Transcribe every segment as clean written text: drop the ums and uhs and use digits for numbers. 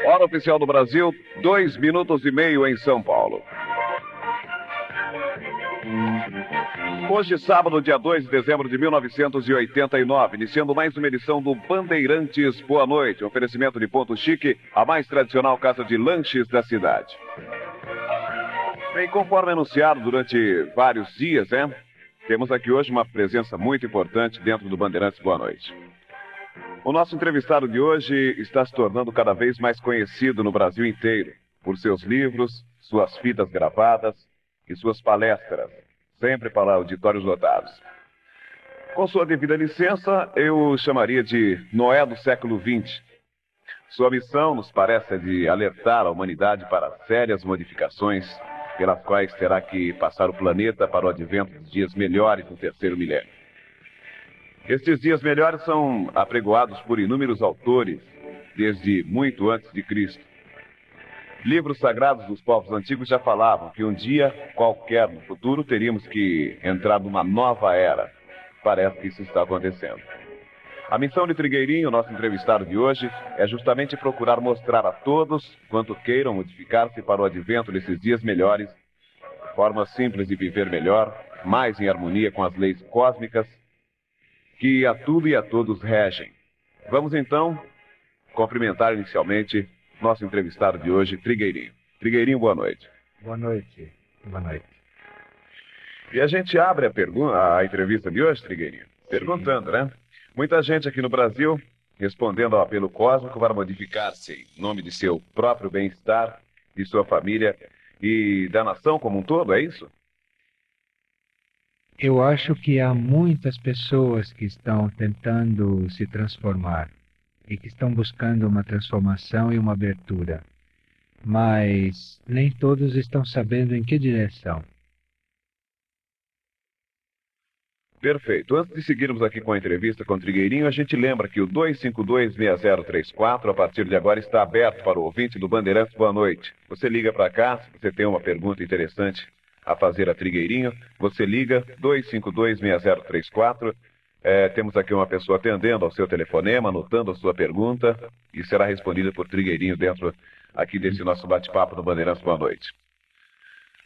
Hora oficial do Brasil, 2 minutos e meio em São Paulo. Hoje, sábado, dia 2 de dezembro de 1989, iniciando mais uma edição do Bandeirantes Boa Noite, oferecimento de Ponto Chique, a mais tradicional casa de lanches da cidade. Bem, conforme anunciado durante vários dias, temos aqui hoje uma presença muito importante dentro do Bandeirantes Boa Noite. O nosso entrevistado de hoje está se tornando cada vez mais conhecido no Brasil inteiro por seus livros, suas fitas gravadas e suas palestras, sempre para auditórios lotados. Com sua devida licença, eu o chamaria de Noé do século XX. Sua missão, nos parece, é de alertar a humanidade para sérias modificações pelas quais terá que passar o planeta para o advento dos dias melhores do terceiro milênio. Estes dias melhores são apregoados por inúmeros autores, desde muito antes de Cristo. Livros sagrados dos povos antigos já falavam que um dia qualquer no futuro teríamos que entrar numa nova era. Parece que isso está acontecendo. A missão de Trigueirinho, nosso entrevistado de hoje, é justamente procurar mostrar a todos quanto queiram modificar-se para o advento desses dias melhores, forma simples de viver melhor, mais em harmonia com as leis cósmicas que a tudo e a todos regem. Vamos então cumprimentar inicialmente nosso entrevistado de hoje, Trigueirinho. Trigueirinho, boa noite. Boa noite. Boa noite. E a gente abre a entrevista de hoje, Trigueirinho, perguntando, né? Muita gente aqui no Brasil respondendo ao apelo cósmico para modificar-se em nome de seu próprio bem-estar, de sua família e da nação como um todo, é isso? Eu acho que há muitas pessoas que estão tentando se transformar e que estão buscando uma transformação e uma abertura, mas nem todos estão sabendo em que direção. Perfeito. Antes de seguirmos aqui com a entrevista com o Trigueirinho, a gente lembra que o 252-6034, a partir de agora, está aberto para o ouvinte do Bandeirantes Boa Noite. Você liga para cá, se você tem uma pergunta interessante a fazer a Trigueirinho, você liga 252-6034. Temos aqui uma pessoa atendendo ao seu telefonema, anotando a sua pergunta e será respondida por Trigueirinho dentro aqui desse nosso bate-papo no Bandeirantes Boa Noite.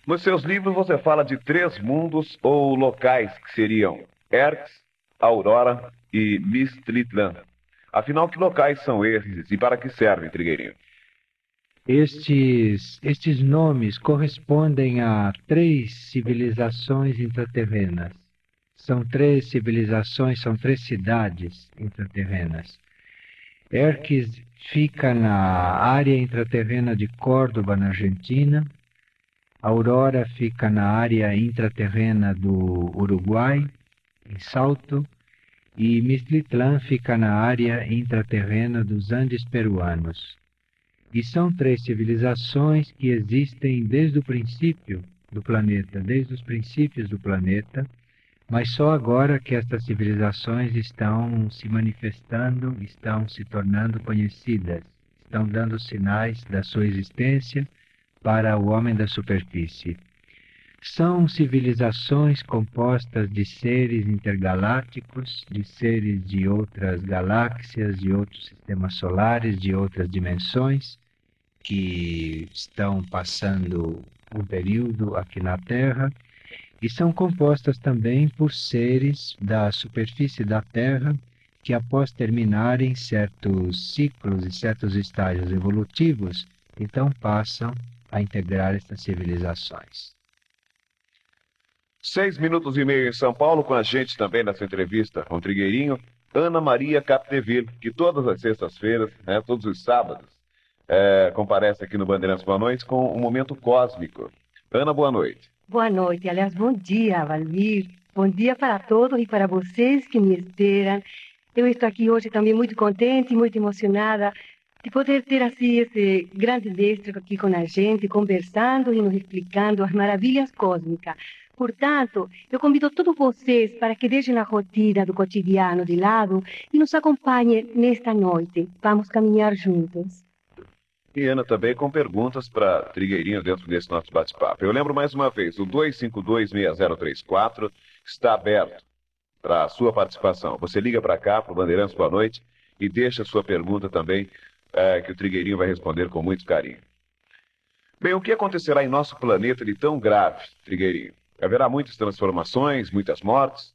Nos seus livros você fala de 3 mundos ou locais que seriam Erx, Aurora e Mistritlan. Afinal, que locais são esses e para que servem, Trigueirinho? Estes nomes correspondem a 3 civilizações intraterrenas. São 3 civilizações, são 3 cidades intraterrenas. Erques fica na área intraterrena de Córdoba, na Argentina. Aurora fica na área intraterrena do Uruguai, em Salto. E Mistritlan fica na área intraterrena dos Andes peruanos. E são 3 civilizações que existem desde o princípio do planeta, desde os princípios do planeta, mas só agora que estas civilizações estão se manifestando, estão se tornando conhecidas, estão dando sinais da sua existência para o homem da superfície. São civilizações compostas de seres intergalácticos, de seres de outras galáxias, de outros sistemas solares, de outras dimensões, que estão passando um período aqui na Terra, e são compostas também por seres da superfície da Terra, que após terminarem certos ciclos e certos estágios evolutivos, então passam a integrar estas civilizações. 6 minutos e meio em São Paulo, com a gente também nessa entrevista com o Trigueirinho, Ana Maria Capdeville, que todas as sextas-feiras, todos os sábados, comparece aqui no Bandeirantes Boa Noite com um momento cósmico. Ana, boa noite. Boa noite, aliás, bom dia, Valmir. Bom dia para todos e para vocês que me esperam. Eu estou aqui hoje também muito contente, muito emocionada de poder ter assim esse grande mestre aqui com a gente, conversando e nos explicando as maravilhas cósmicas. Portanto, eu convido todos vocês para que deixem a rotina do cotidiano de lado e nos acompanhem nesta noite. Vamos caminhar juntos. E Ana também com perguntas para Trigueirinho dentro desse nosso bate-papo. Eu lembro mais uma vez, o 2526034 está aberto para a sua participação. Você liga para cá, para o Bandeirantes Boa Noite, e deixa a sua pergunta também, que o Trigueirinho vai responder com muito carinho. Bem, o que acontecerá em nosso planeta de tão grave, Trigueirinho? Haverá muitas transformações, muitas mortes?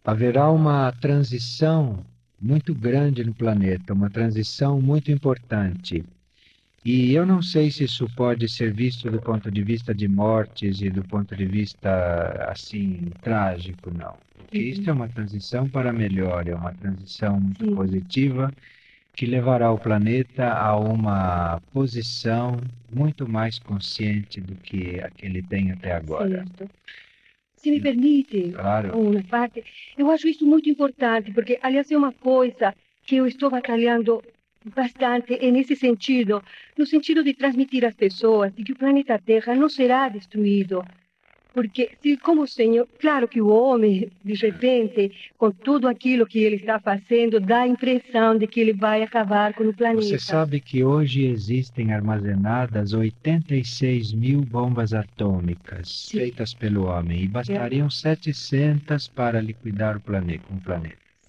Haverá uma transição muito grande no planeta, uma transição muito importante. E eu não sei se isso pode ser visto do ponto de vista de mortes e do ponto de vista, assim, trágico, não. Porque isso é uma transição para melhor, é uma transição muito Sim. positiva que levará o planeta a uma posição muito mais consciente do que a que ele tem até agora. Certo. Se me permite, Claro. uma parte, eu acho isso muito importante, porque, aliás, é uma coisa que eu estou batalhando bastante nesse sentido, no sentido de transmitir às pessoas de que o planeta Terra não será destruído. Porque, se, como o Senhor, claro que o homem, de repente, com tudo aquilo que ele está fazendo, dá a impressão de que ele vai acabar com o planeta. Você sabe que hoje existem armazenadas 86 mil bombas atômicas feitas pelo homem e bastariam 700 para liquidar o planeta.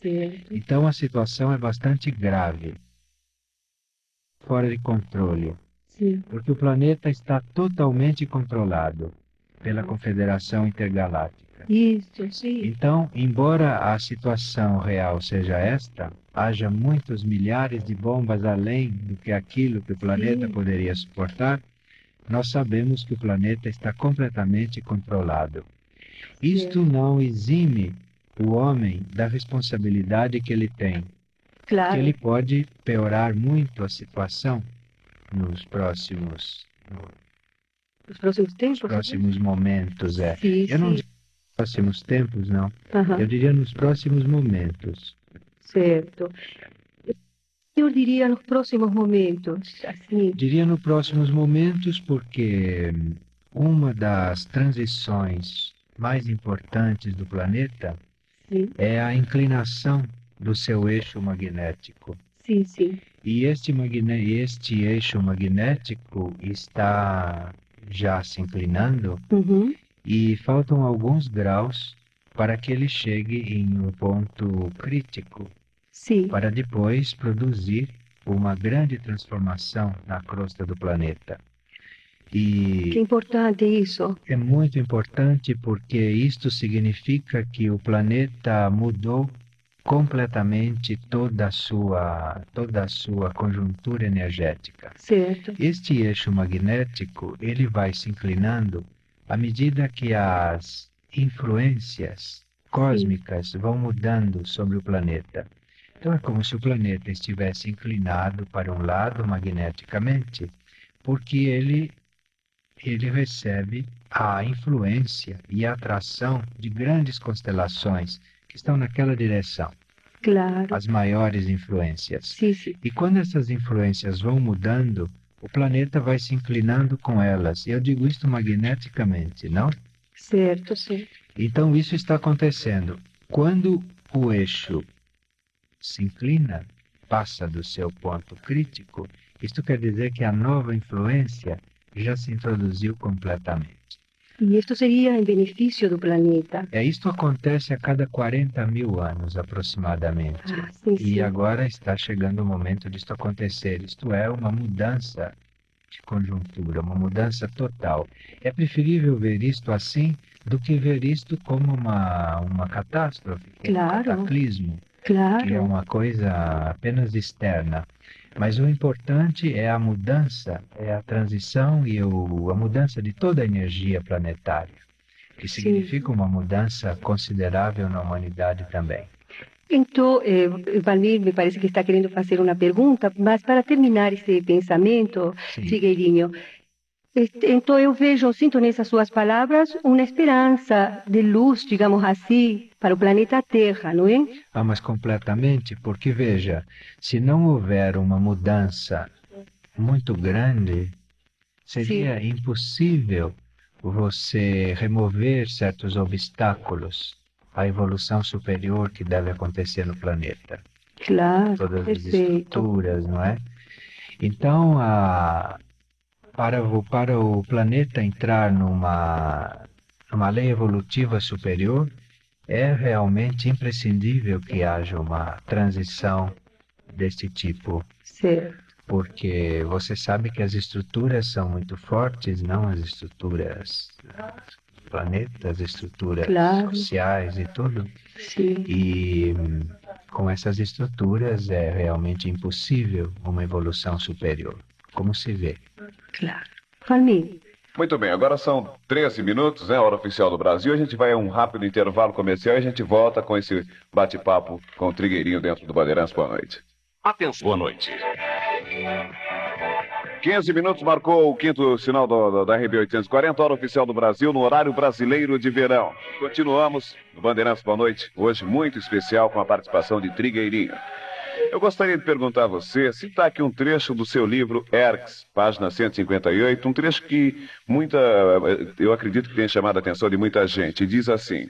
Certo. Então a situação é bastante grave, fora de controle, Sim. porque o planeta está totalmente controlado pela Confederação Intergaláctica. Isso, sim. Então, embora a situação real seja esta, haja muitos milhares de bombas além do que aquilo que o planeta poderia suportar, nós sabemos que o planeta está completamente controlado. Isto não exime o homem da responsabilidade que ele tem, Claro. que ele pode piorar muito a situação nos próximos Os próximos tempos? momentos. Sim, Eu não sim. digo nos próximos tempos, não. Aham. Eu diria nos próximos momentos. Certo. Eu diria nos próximos momentos, assim. Diria nos próximos momentos porque uma das transições mais importantes do planeta Sim, é a inclinação do seu eixo magnético. sim, sim. E este eixo magnético está já se inclinando Uhum. e faltam alguns graus para que ele chegue em um ponto crítico, Sim. para depois produzir uma grande transformação na crosta do planeta. Que E importante isso. é muito importante porque isto significa que o planeta mudou completamente toda a sua conjuntura energética. Certo. Este eixo magnético, ele vai se inclinando à medida que as influências cósmicas vão mudando sobre o planeta. Então é como se o planeta estivesse inclinado para um lado magneticamente, porque ele recebe a influência e a atração de grandes constelações que estão naquela direção, Claro. as maiores influências. Sim, sim. E quando essas influências vão mudando, o planeta vai se inclinando com elas. Eu digo isto magneticamente, não? Certo, certo. Então isso está acontecendo. Quando o eixo se inclina, passa do seu ponto crítico, isto quer dizer que a nova influência já se introduziu completamente. E isto seria em benefício do planeta. Isto acontece a cada 40 mil anos aproximadamente. Ah, sim, E sim. agora está chegando o momento disto acontecer. Isto é uma mudança de conjuntura, uma mudança total. É preferível ver isto assim do que ver isto como uma catástrofe, como um Claro. cataclismo, que é Claro. uma coisa apenas externa. Mas o importante é a mudança, é a transição e a mudança de toda a energia planetária, que significa uma mudança considerável na humanidade também. Então, Valmir me parece que está querendo fazer uma pergunta, mas para terminar esse pensamento, Sim. Figueirinho, então eu vejo, sinto nessas suas palavras uma esperança de luz, digamos assim, para o planeta Terra, não é? Mas completamente, porque veja, se não houver uma mudança muito grande, seria impossível você remover certos obstáculos à evolução superior que deve acontecer no planeta. Claro, Todas as perfeito. estruturas, não é? Então, para o planeta entrar numa lei evolutiva superior, é realmente imprescindível que haja uma transição deste tipo, Certo. porque você sabe que as estruturas são muito fortes, não as estruturas do planeta, as estruturas Claro. sociais e tudo. Sim. E com essas estruturas é realmente impossível uma evolução superior, como se vê. Claro. Valmir, Muito bem, agora são 13 minutos, né? Hora oficial do Brasil. A gente vai a um rápido intervalo comercial e a gente volta com esse bate-papo com o Trigueirinho dentro do Bandeirantes. Boa noite. Atenção. Boa noite. 15 minutos marcou o quinto sinal da RB 840, hora oficial do Brasil, no horário brasileiro de verão. Continuamos no Bandeirantes Boa Noite, hoje muito especial com a participação de Trigueirinho. Eu gostaria de perguntar a você, citar aqui um trecho do seu livro Erx, página 158, um trecho que eu acredito que tenha chamado a atenção de muita gente. Diz assim: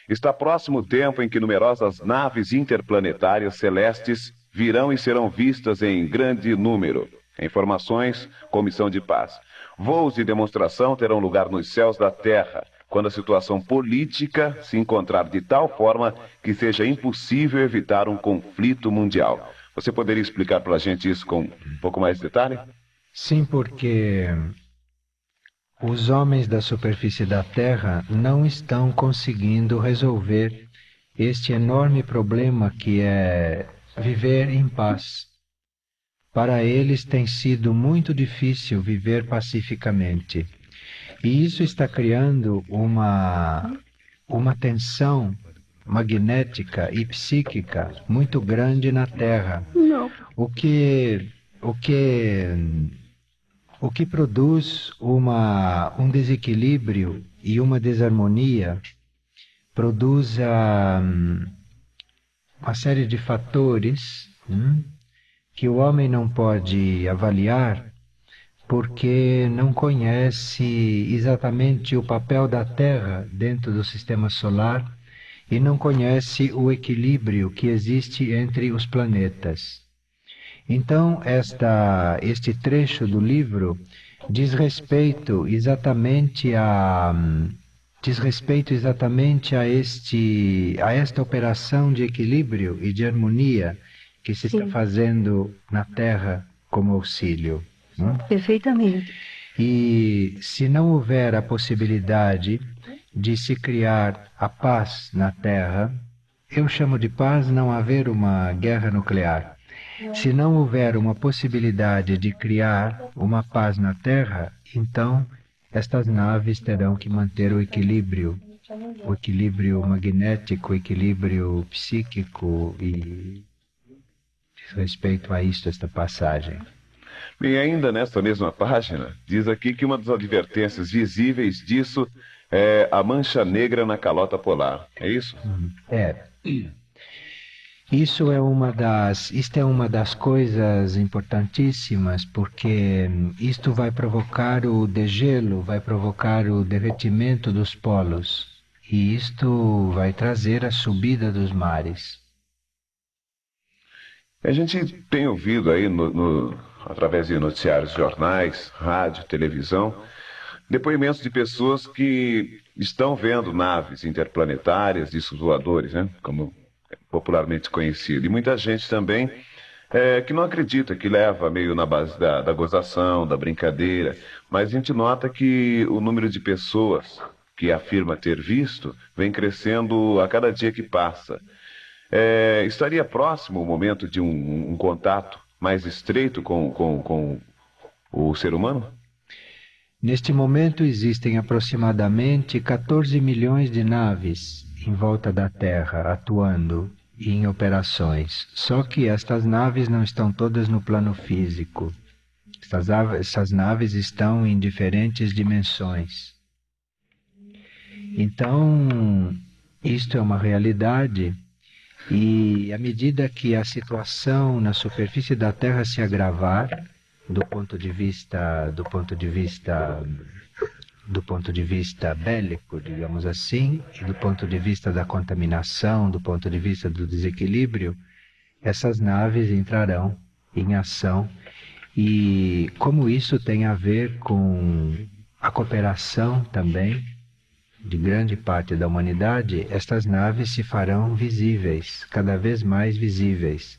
está próximo o tempo em que numerosas naves interplanetárias celestes virão e serão vistas em grande número. Informações, comissão de paz. Voos de demonstração terão lugar nos céus da Terra, quando a situação política se encontrar de tal forma que seja impossível evitar um conflito mundial. Você poderia explicar para a gente isso com um pouco mais de detalhe? Sim, porque os homens da superfície da Terra não estão conseguindo resolver este enorme problema que é viver em paz. Para eles tem sido muito difícil viver pacificamente. E isso está criando uma tensão magnética e psíquica muito grande na Terra. não. O que, o que, o que produz um desequilíbrio e uma desarmonia, produz uma série de fatores que o homem não pode avaliar porque não conhece exatamente o papel da Terra dentro do sistema solar e não conhece o equilíbrio que existe entre os planetas. Então, este trecho do livro diz respeito exatamente a esta operação de equilíbrio e de harmonia que se está Sim. fazendo na Terra como auxílio. Perfeitamente. E se não houver a possibilidade de se criar a paz na Terra, eu chamo de paz não haver uma guerra nuclear. Se não houver uma possibilidade de criar uma paz na Terra, então estas naves terão que manter o equilíbrio magnético, o equilíbrio psíquico e diz respeito a isto, esta passagem. Bem, ainda nesta mesma página, diz aqui que uma das advertências visíveis disso é a mancha negra na calota polar. É isso? É. Isto é uma das coisas importantíssimas, porque isto vai provocar o degelo, vai provocar o derretimento dos polos, e isto vai trazer a subida dos mares. A gente tem ouvido aí, através de noticiários, jornais, rádio, televisão, depoimentos de pessoas que estão vendo naves interplanetárias, discos voadores, né? Como é popularmente conhecido. E muita gente também que não acredita, que leva meio na base da gozação, da brincadeira. Mas a gente nota que o número de pessoas que afirma ter visto vem crescendo a cada dia que passa. Estaria próximo o momento de um contato mais estreito com o ser humano? Neste momento existem aproximadamente 14 milhões de naves em volta da Terra atuando em operações. Só que estas naves não estão todas no plano físico. Essas naves estão em diferentes dimensões. Então, isto é uma realidade. E à medida que a situação na superfície da Terra se agravar, do ponto de vista bélico, digamos assim, e do ponto de vista da contaminação, do ponto de vista do desequilíbrio, essas naves entrarão em ação E como isso tem a ver com a cooperação também de grande parte da humanidade, estas naves se farão visíveis, cada vez mais visíveis.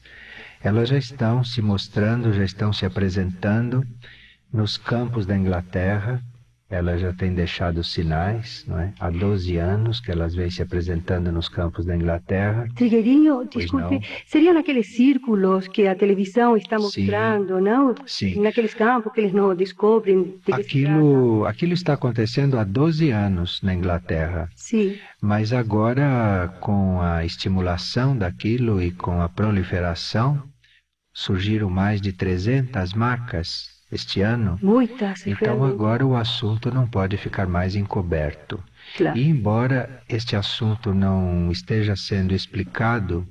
Elas já estão se mostrando, já estão se apresentando nos campos da Inglaterra. Elas já têm deixado sinais, não é? Há 12 anos que elas vêm se apresentando nos campos da Inglaterra. Trigueirinho, Pois desculpe, não. seriam aqueles círculos que a televisão está Sim, mostrando, não? sim. Naqueles campos que eles não descobrem de que se trata. Aquilo está acontecendo há 12 anos na Inglaterra. Sim, Mas agora, com a estimulação daquilo e com a proliferação, surgiram mais de 300 marcas este ano. muitas, Então realmente, agora o assunto não pode ficar mais encoberto. claro. E embora este assunto não esteja sendo explicado,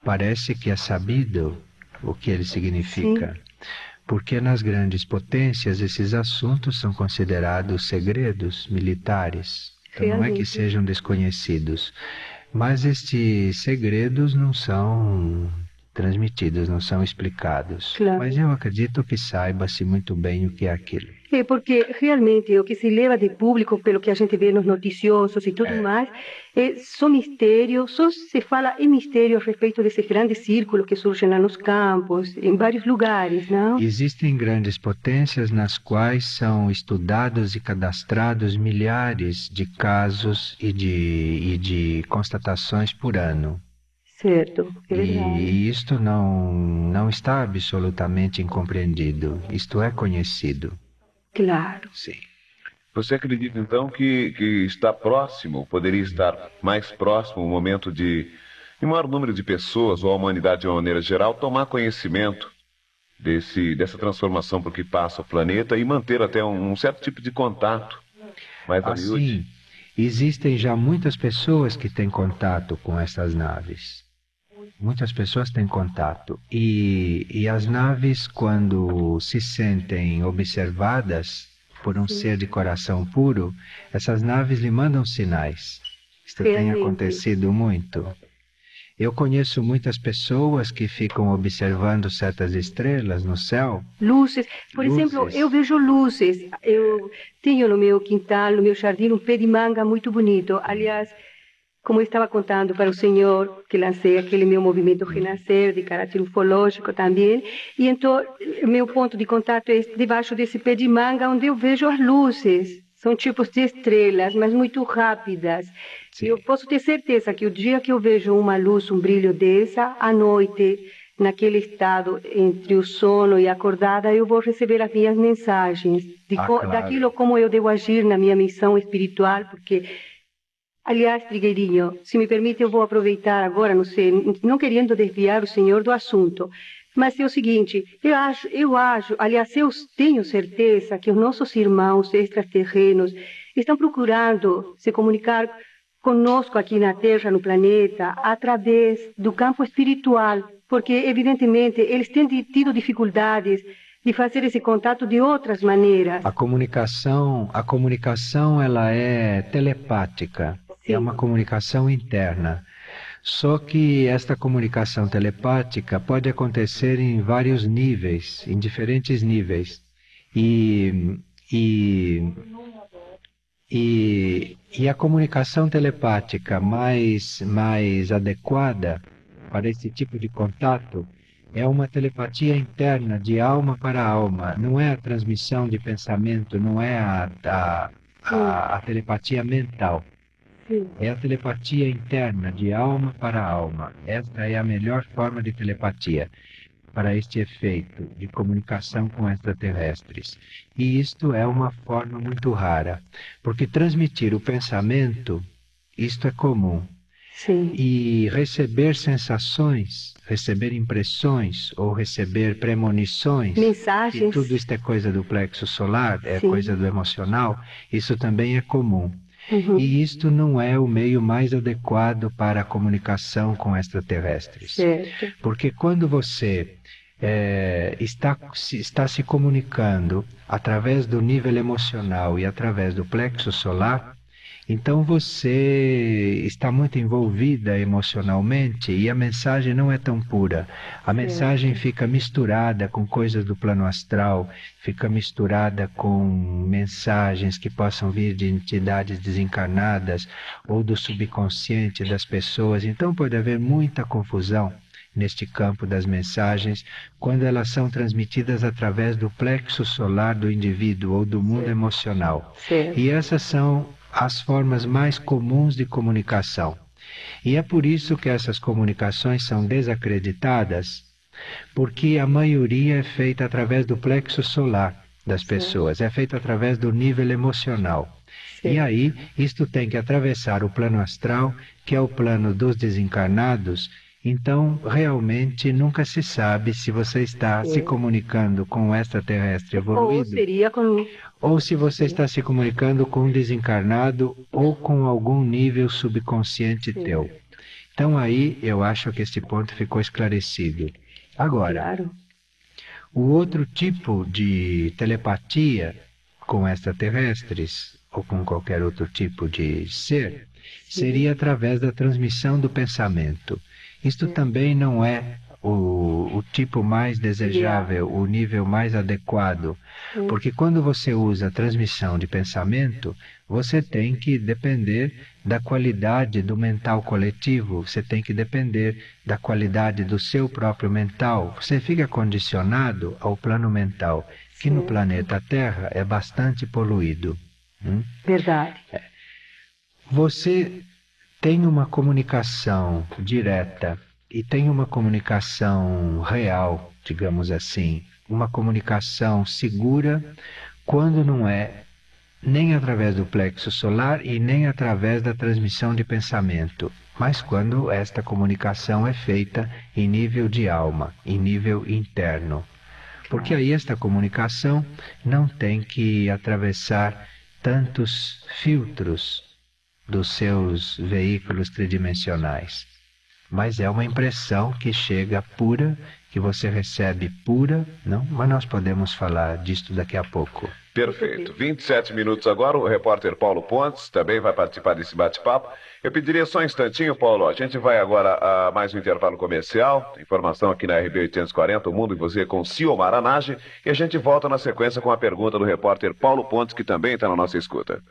parece que é sabido o que ele significa. Porque nas grandes potências esses assuntos são considerados segredos militares. Então não é que Realmente. sejam desconhecidos, mas estes segredos não são transmitidos, não são explicados. Claro. Mas eu acredito que saiba-se muito bem o que é aquilo. É porque realmente o que se leva de público, pelo que a gente vê nos noticiosos e tudo mais, é só mistério, só se fala em mistério a respeito desses grandes círculos que surgem lá nos campos, em vários lugares, não? Existem grandes potências nas quais são estudados e cadastrados milhares de casos e de constatações por ano. Certo, é verdade. E isto não está absolutamente incompreendido. Isto é conhecido. Claro. Sim. Você acredita então que está próximo, poderia estar mais próximo o momento de maior número de pessoas, ou a humanidade de uma maneira geral, tomar conhecimento dessa transformação por que passa o planeta e manter até um certo tipo de contato mais a miúde? Assim, existem já muitas pessoas que têm contato com essas naves. Muitas pessoas têm contato. E as naves, quando se sentem observadas por um ser de coração puro, essas naves lhe mandam sinais. Isto tem Realmente. acontecido muito. Eu conheço muitas pessoas que ficam observando certas estrelas no céu. Luzes, por exemplo, Luzes. eu vejo luzes. Eu tenho no meu quintal, no meu jardim, um pé de manga muito bonito. Aliás, como eu estava contando para o senhor, que lancei aquele meu movimento Renascer, de caráter ufológico também, e então, meu ponto de contato é debaixo desse pé de manga, onde eu vejo as luzes. São tipos de estrelas, mas muito rápidas. Sim. Eu posso ter certeza que o dia que eu vejo uma luz, um brilho dessa, à noite, naquele estado entre o sono e a acordada, eu vou receber as minhas mensagens Claro. daquilo como eu devo agir na minha missão espiritual, porque, aliás, Trigueirinho, se me permite, eu vou aproveitar agora, não sei, não querendo desviar o senhor do assunto, mas é o seguinte, aliás, eu tenho certeza que os nossos irmãos extraterrenos estão procurando se comunicar conosco aqui na Terra, no planeta, através do campo espiritual, porque, evidentemente, eles têm tido dificuldades de fazer esse contato de outras maneiras. A comunicação ela é telepática. Sim. É uma comunicação interna. Só que esta comunicação telepática pode acontecer em vários níveis, em diferentes níveis. E a comunicação telepática mais adequada para esse tipo de contato é uma telepatia interna, de alma para alma. Não é a transmissão de pensamento, não é a telepatia mental. Sim. É a telepatia interna, de alma para alma. Esta é a melhor forma de telepatia para este efeito de comunicação com extraterrestres. E isto é uma forma muito rara, porque transmitir o pensamento, isto é comum. Sim. E receber sensações, receber impressões ou receber premonições, Mensagens. e tudo isto é coisa do plexo solar, é Sim. coisa do emocional, isso também é comum. Uhum. E isto não é o meio mais adequado para a comunicação com extraterrestres. Certo. Porque quando você está se comunicando através do nível emocional e através do plexo solar, Então você está muito envolvida emocionalmente e a mensagem não é tão pura. A mensagem fica misturada com coisas do plano astral, fica misturada com mensagens que possam vir de entidades desencarnadas ou do subconsciente das pessoas. Então pode haver muita confusão neste campo das mensagens quando elas são transmitidas através do plexo solar do indivíduo ou do mundo emocional. E essas são as formas mais comuns de comunicação. E é por isso que essas comunicações são desacreditadas, porque a maioria é feita através do plexo solar das pessoas, é feita através do nível emocional. E aí, isto tem que atravessar o plano astral, que é o plano dos desencarnados. Então, realmente, nunca se sabe se você está se comunicando com um extraterrestre evoluído ou se você está se comunicando com um desencarnado ou com algum nível subconsciente teu. Então, aí, eu acho que este ponto ficou esclarecido. Agora, o outro tipo de telepatia com extraterrestres ou com qualquer outro tipo de ser seria através da transmissão do pensamento. Isto também não é o tipo mais desejável, o nível mais adequado, porque quando você usa a transmissão de pensamento, você tem que depender da qualidade do mental coletivo, você tem que depender da qualidade do seu próprio mental. Você fica condicionado ao plano mental, que no planeta Terra é bastante poluído. Verdade. Você tem uma comunicação direta e tem uma comunicação real, digamos assim, uma comunicação segura quando não é nem através do plexo solar e nem através da transmissão de pensamento, mas quando esta comunicação é feita em nível de alma, em nível interno. Porque aí esta comunicação não tem que atravessar tantos filtros dos seus veículos tridimensionais. Mas é uma impressão que chega pura, que você recebe pura, não? Mas nós podemos falar disto daqui a pouco. Perfeito. 27 minutos agora, o repórter Paulo Pontes também vai participar desse bate-papo. Eu pediria só um instantinho, Paulo. A gente vai agora a mais um intervalo comercial. Informação aqui na RB 840, O Mundo e Você com Ciomar Anage. E a gente volta na sequência com a pergunta do repórter Paulo Pontes, que também está na nossa escuta.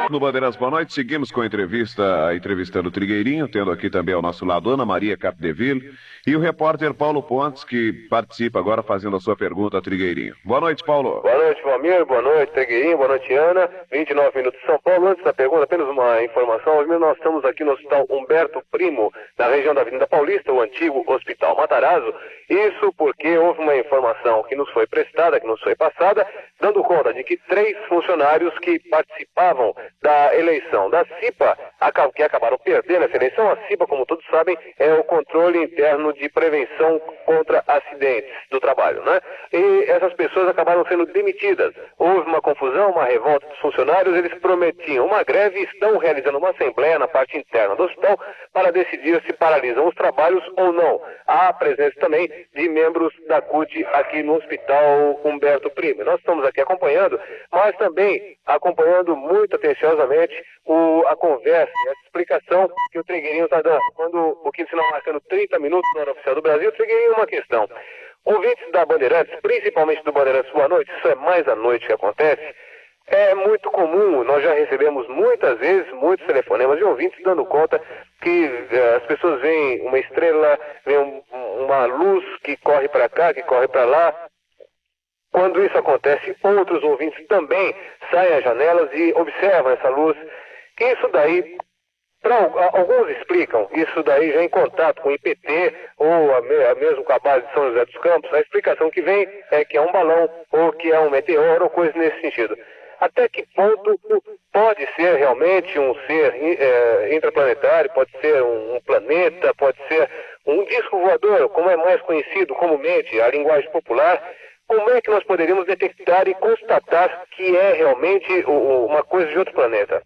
No Bandeirantes, boa noite. Seguimos com a entrevista do Trigueirinho, tendo aqui também ao nosso lado Ana Maria Capdeville e o repórter Paulo Pontes, que participa agora fazendo a sua pergunta a Trigueirinho. Boa noite, Paulo. Boa noite, Valmir. Boa noite, Trigueirinho. Boa noite, Ana. 29 minutos de São Paulo. Antes da pergunta, apenas uma informação. Valmir, nós estamos aqui no Hospital Humberto Primo, na região da Avenida Paulista, o antigo Hospital Matarazzo. Isso porque houve uma informação que nos foi prestada, que nos foi passada, dando conta de que 3 funcionários que participavam da eleição da CIPA, que acabaram perdendo essa eleição. A CIPA, como todos sabem, é o controle interno de prevenção contra acidentes do trabalho, né? E essas pessoas acabaram sendo demitidas. Houve uma confusão, uma revolta dos funcionários, eles prometiam uma greve e estão realizando uma assembleia na parte interna do hospital para decidir se paralisam os trabalhos ou não. Há a presença também de membros da CUT aqui no Hospital Humberto Primo. Nós estamos aqui acompanhando, mas também acompanhando muito atenciosamente a conversa, a explicação que o Trigueirinho está dando. Quando o Quinto Sinal marcando 30 minutos na hora oficial do Brasil, o Trigueirinho, uma questão. Ouvintes da Bandeirantes, principalmente do Bandeirantes Boa Noite, isso é mais à noite que acontece, é muito comum, nós já recebemos muitas vezes muitos telefonemas de ouvintes dando conta que as pessoas veem uma estrela, veem uma luz que corre para cá, que corre para lá. Quando isso acontece, outros ouvintes também saem às janelas e observam essa luz. Isso daí, alguns explicam, isso daí já em contato com o IPT ou mesmo com a base de São José dos Campos, a explicação que vem é que é um balão ou que é um meteoro ou coisa nesse sentido. Até que ponto pode ser realmente um ser intraplanetário, pode ser um planeta, pode ser um disco voador, como é mais conhecido comumente, a linguagem popular. Como é que nós poderíamos detectar e constatar que é realmente uma coisa de outro planeta?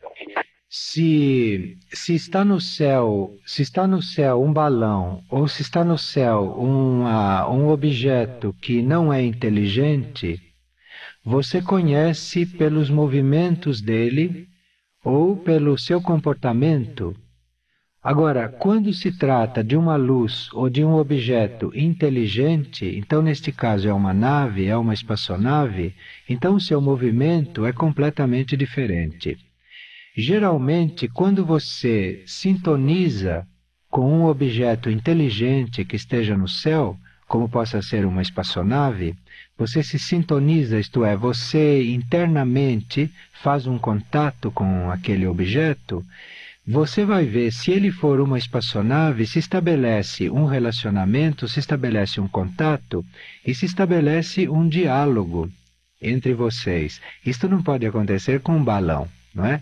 Se está no céu um balão ou se está no céu um objeto que não é inteligente, você conhece pelos movimentos dele ou pelo seu comportamento. Agora, quando se trata de uma luz ou de um objeto inteligente, então neste caso é uma nave, é uma espaçonave, então o seu movimento é completamente diferente. Geralmente, quando você sintoniza com um objeto inteligente que esteja no céu, como possa ser uma espaçonave, você se sintoniza, isto é, você internamente faz um contato com aquele objeto. Você vai ver, se ele for uma espaçonave, se estabelece um relacionamento, se estabelece um contato e se estabelece um diálogo entre vocês. Isto não pode acontecer com um balão, não é?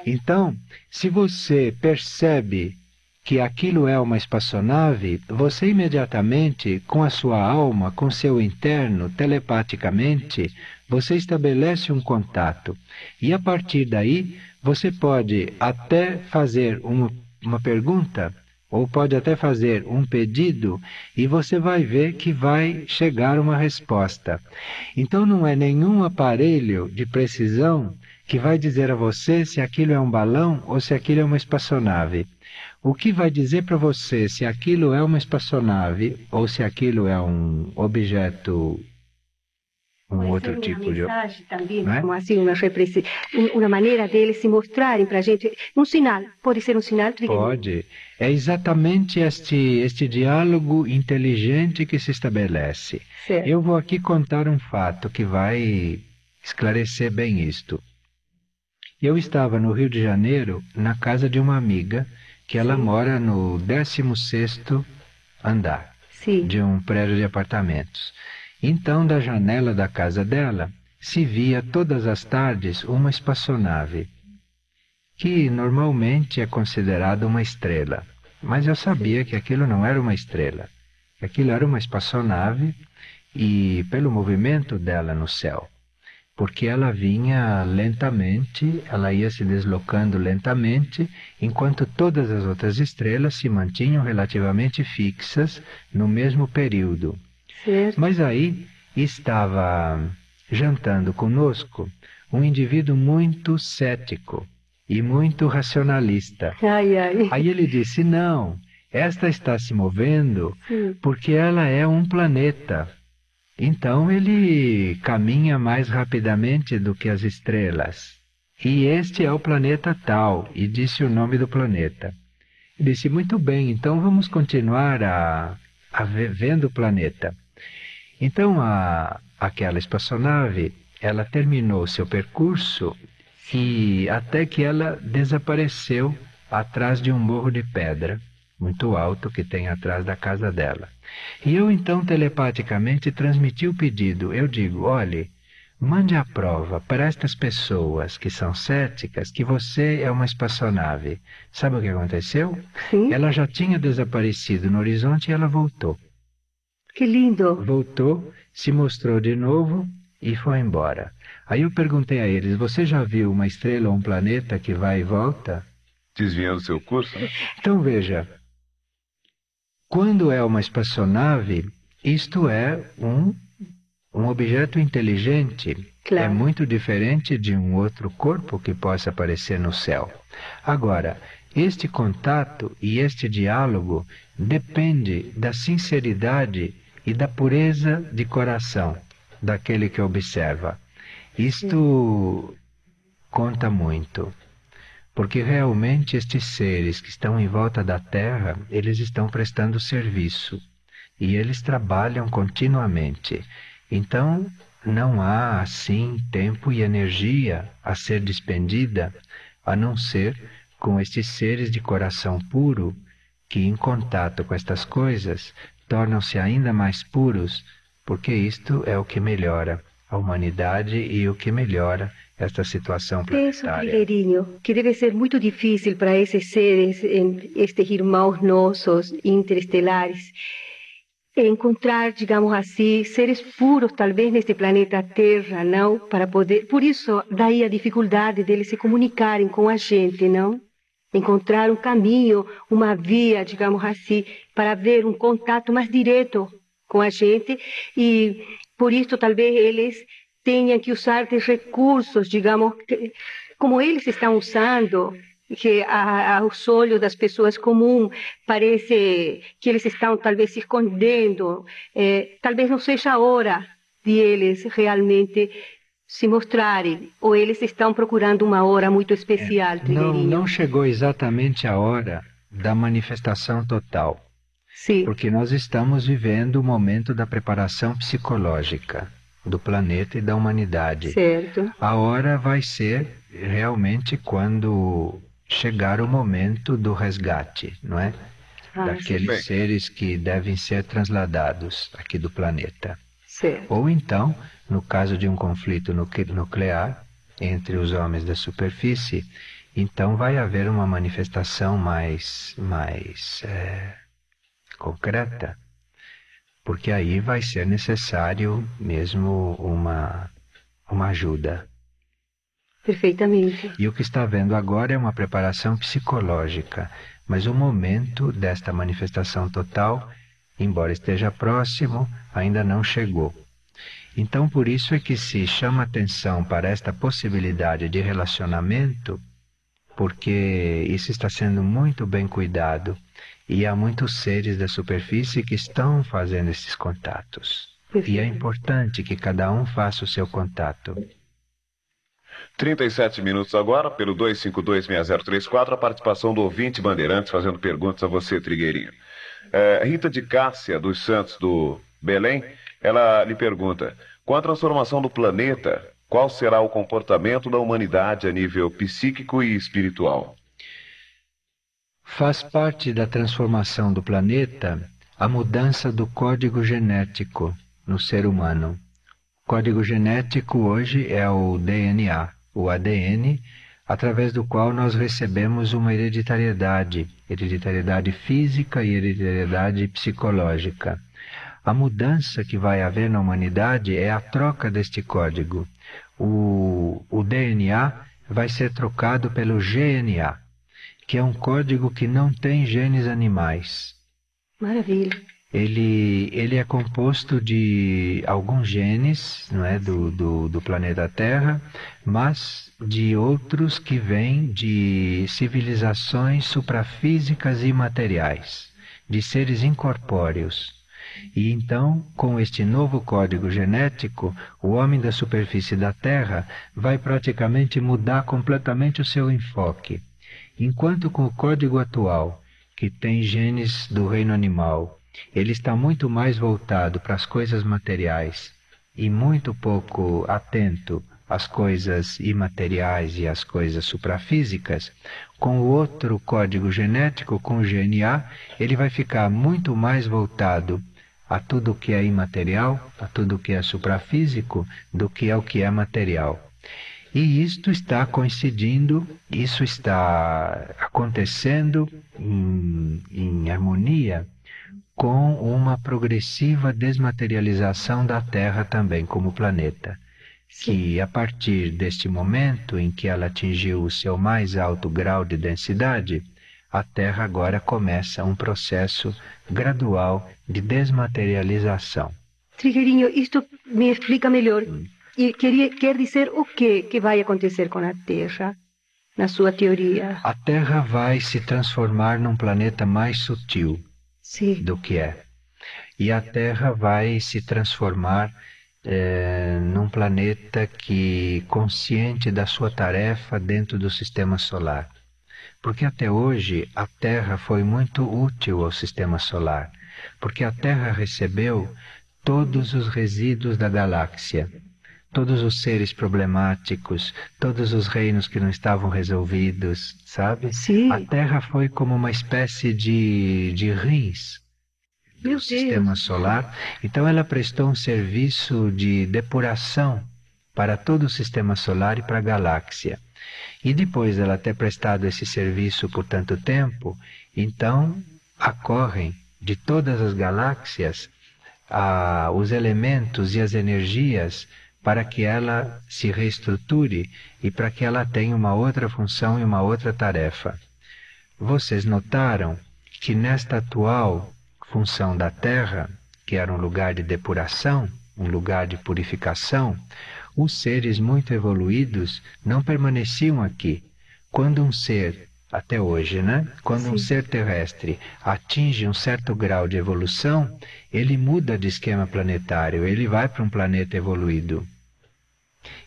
Então, se você percebe que aquilo é uma espaçonave, você imediatamente, com a sua alma, com seu interno, telepaticamente, você estabelece um contato. E a partir daí, você pode até fazer uma pergunta, ou pode até fazer um pedido, e você vai ver que vai chegar uma resposta. Então não é nenhum aparelho de precisão que vai dizer a você se aquilo é um balão ou se aquilo é uma espaçonave. O que vai dizer para você se aquilo é uma espaçonave ou se aquilo é um objeto, um outro tipo de... mensagem também, não é? como assim, uma maneira deles se mostrarem para a gente, um sinal, pode ser um sinal, Trigueiro? Pode. É exatamente este diálogo inteligente que se estabelece. Certo. Eu vou aqui contar um fato que vai esclarecer bem isto. Eu estava no Rio de Janeiro, na casa de uma amiga, que ela mora no 16º andar Sim. de um prédio de apartamentos. Então, da janela da casa dela, se via todas as tardes uma espaçonave, que normalmente é considerada uma estrela. Mas eu sabia que aquilo não era uma estrela, que aquilo era uma espaçonave e pelo movimento dela no céu. Porque ela vinha lentamente, ela ia se deslocando lentamente, enquanto todas as outras estrelas se mantinham relativamente fixas no mesmo período. Certo. Mas aí estava jantando conosco um indivíduo muito cético e muito racionalista. Ai, ai. Aí ele disse, não, esta está se movendo Sim. porque ela é um planeta. Então ele caminha mais rapidamente do que as estrelas. E este é o planeta tal, e disse o nome do planeta. Eu disse, muito bem, então vamos continuar vendo o planeta. Então aquela espaçonave, ela terminou seu percurso e até que ela desapareceu atrás de um morro de pedra muito alto que tem atrás da casa dela. E eu então telepaticamente transmiti o pedido. Eu digo, olhe, mande a prova para estas pessoas que são céticas que você é uma espaçonave. Sabe o que aconteceu? Sim. Ela já tinha desaparecido no horizonte e ela voltou. Que lindo. Voltou, se mostrou de novo e foi embora. Aí eu perguntei a eles, você já viu uma estrela ou um planeta que vai e volta? Desviando seu curso, né? Então veja, quando é uma espaçonave, isto é um objeto inteligente. Claro. É muito diferente de um outro corpo que possa aparecer no céu. Agora, este contato e este diálogo depende da sinceridade e da pureza de coração daquele que observa. Isto conta muito. Porque realmente estes seres que estão em volta da Terra, eles estão prestando serviço e eles trabalham continuamente. Então, não há assim tempo e energia a ser despendida, a não ser com estes seres de coração puro que, em contato com estas coisas, tornam-se ainda mais puros, porque isto é o que melhora a humanidade e o que melhora esta situação Penso, planetária. Trigueirinho, que deve ser muito difícil para esses seres, estes irmãos nossos interestelares, encontrar, digamos assim, seres puros, talvez neste planeta Terra, não? Para poder, por isso, daí a dificuldade deles se comunicarem com a gente, não? Encontrar um caminho, uma via, digamos assim, para haver um contato mais direto com a gente e por isso talvez eles tenham que usar de recursos, digamos, como eles estão usando, que aos olhos das pessoas comuns parece que eles estão talvez se escondendo, talvez não seja a hora de eles realmente se mostrarem, ou eles estão procurando uma hora muito especial, Trigueirinho. Não chegou exatamente a hora da manifestação total, Sim, porque nós estamos vivendo o momento da preparação psicológica do planeta e da humanidade. certo. A hora vai ser realmente quando chegar o momento do resgate, não é? Ah, Daqueles Bem. seres que devem ser transladados aqui do planeta. certo. Ou então, no caso de um conflito nuclear entre os homens da superfície, então vai haver uma manifestação mais concreta, porque aí vai ser necessário mesmo uma ajuda. Perfeitamente. E o que está vendo agora é uma preparação psicológica, mas o momento desta manifestação total, embora esteja próximo, ainda não chegou. Então, por isso é que se chama atenção para esta possibilidade de relacionamento, porque isso está sendo muito bem cuidado e há muitos seres da superfície que estão fazendo esses contatos. E é importante que cada um faça o seu contato. 37 minutos agora, pelo 2526034, a participação do ouvinte Bandeirantes fazendo perguntas a você, Trigueirinho. Rita de Cássia dos Santos do Belém, ela lhe pergunta: com a transformação do planeta, qual será o comportamento da humanidade a nível psíquico e espiritual? Faz parte da transformação do planeta a mudança do código genético no ser humano. O código genético hoje é o DNA, o ADN, através do qual nós recebemos uma hereditariedade física e hereditariedade psicológica. A mudança que vai haver na humanidade é a troca deste código. O DNA vai ser trocado pelo GNA, que é um código que não tem genes animais. Maravilha. Ele é composto de alguns genes, não é, do planeta Terra, mas de outros que vêm de civilizações suprafísicas e materiais, de seres incorpóreos. E então, com este novo código genético, o homem da superfície da Terra vai praticamente mudar completamente o seu enfoque. Enquanto com o código atual, que tem genes do reino animal, ele está muito mais voltado para as coisas materiais e muito pouco atento às coisas imateriais e às coisas suprafísicas, com o outro código genético, com o GNA, ele vai ficar muito mais voltado a tudo o que é imaterial, a tudo o que é suprafísico, do que ao que é material. E isto está coincidindo, isso está acontecendo em harmonia com uma progressiva desmaterialização da Terra também como planeta, que a partir deste momento em que ela atingiu o seu mais alto grau de densidade, a Terra agora começa um processo gradual de desmaterialização. Trigueirinho, isto me explica melhor. E quer dizer o que vai acontecer com a Terra, na sua teoria? A Terra vai se transformar num planeta mais sutil Sim. do que é. E a Terra vai se transformar num planeta que, consciente da sua tarefa dentro do sistema solar. Porque até hoje a Terra foi muito útil ao sistema solar, porque a Terra recebeu todos os resíduos da galáxia, todos os seres problemáticos, todos os reinos que não estavam resolvidos, sabe? Sim. A Terra foi como uma espécie de rins do sistema solar. Então ela prestou um serviço de depuração para todo o sistema solar e para a galáxia. E depois dela ter prestado esse serviço por tanto tempo, então acorrem de todas as galáxias os elementos e as energias para que ela se reestruture e para que ela tenha uma outra função e uma outra tarefa. Vocês notaram que nesta atual função da Terra, que era um lugar de depuração, um lugar de purificação, Os seres muito evoluídos não permaneciam aqui. Quando um ser, até hoje, né? Quando um ser terrestre atinge um certo grau de evolução, ele muda de esquema planetário, ele vai para um planeta evoluído.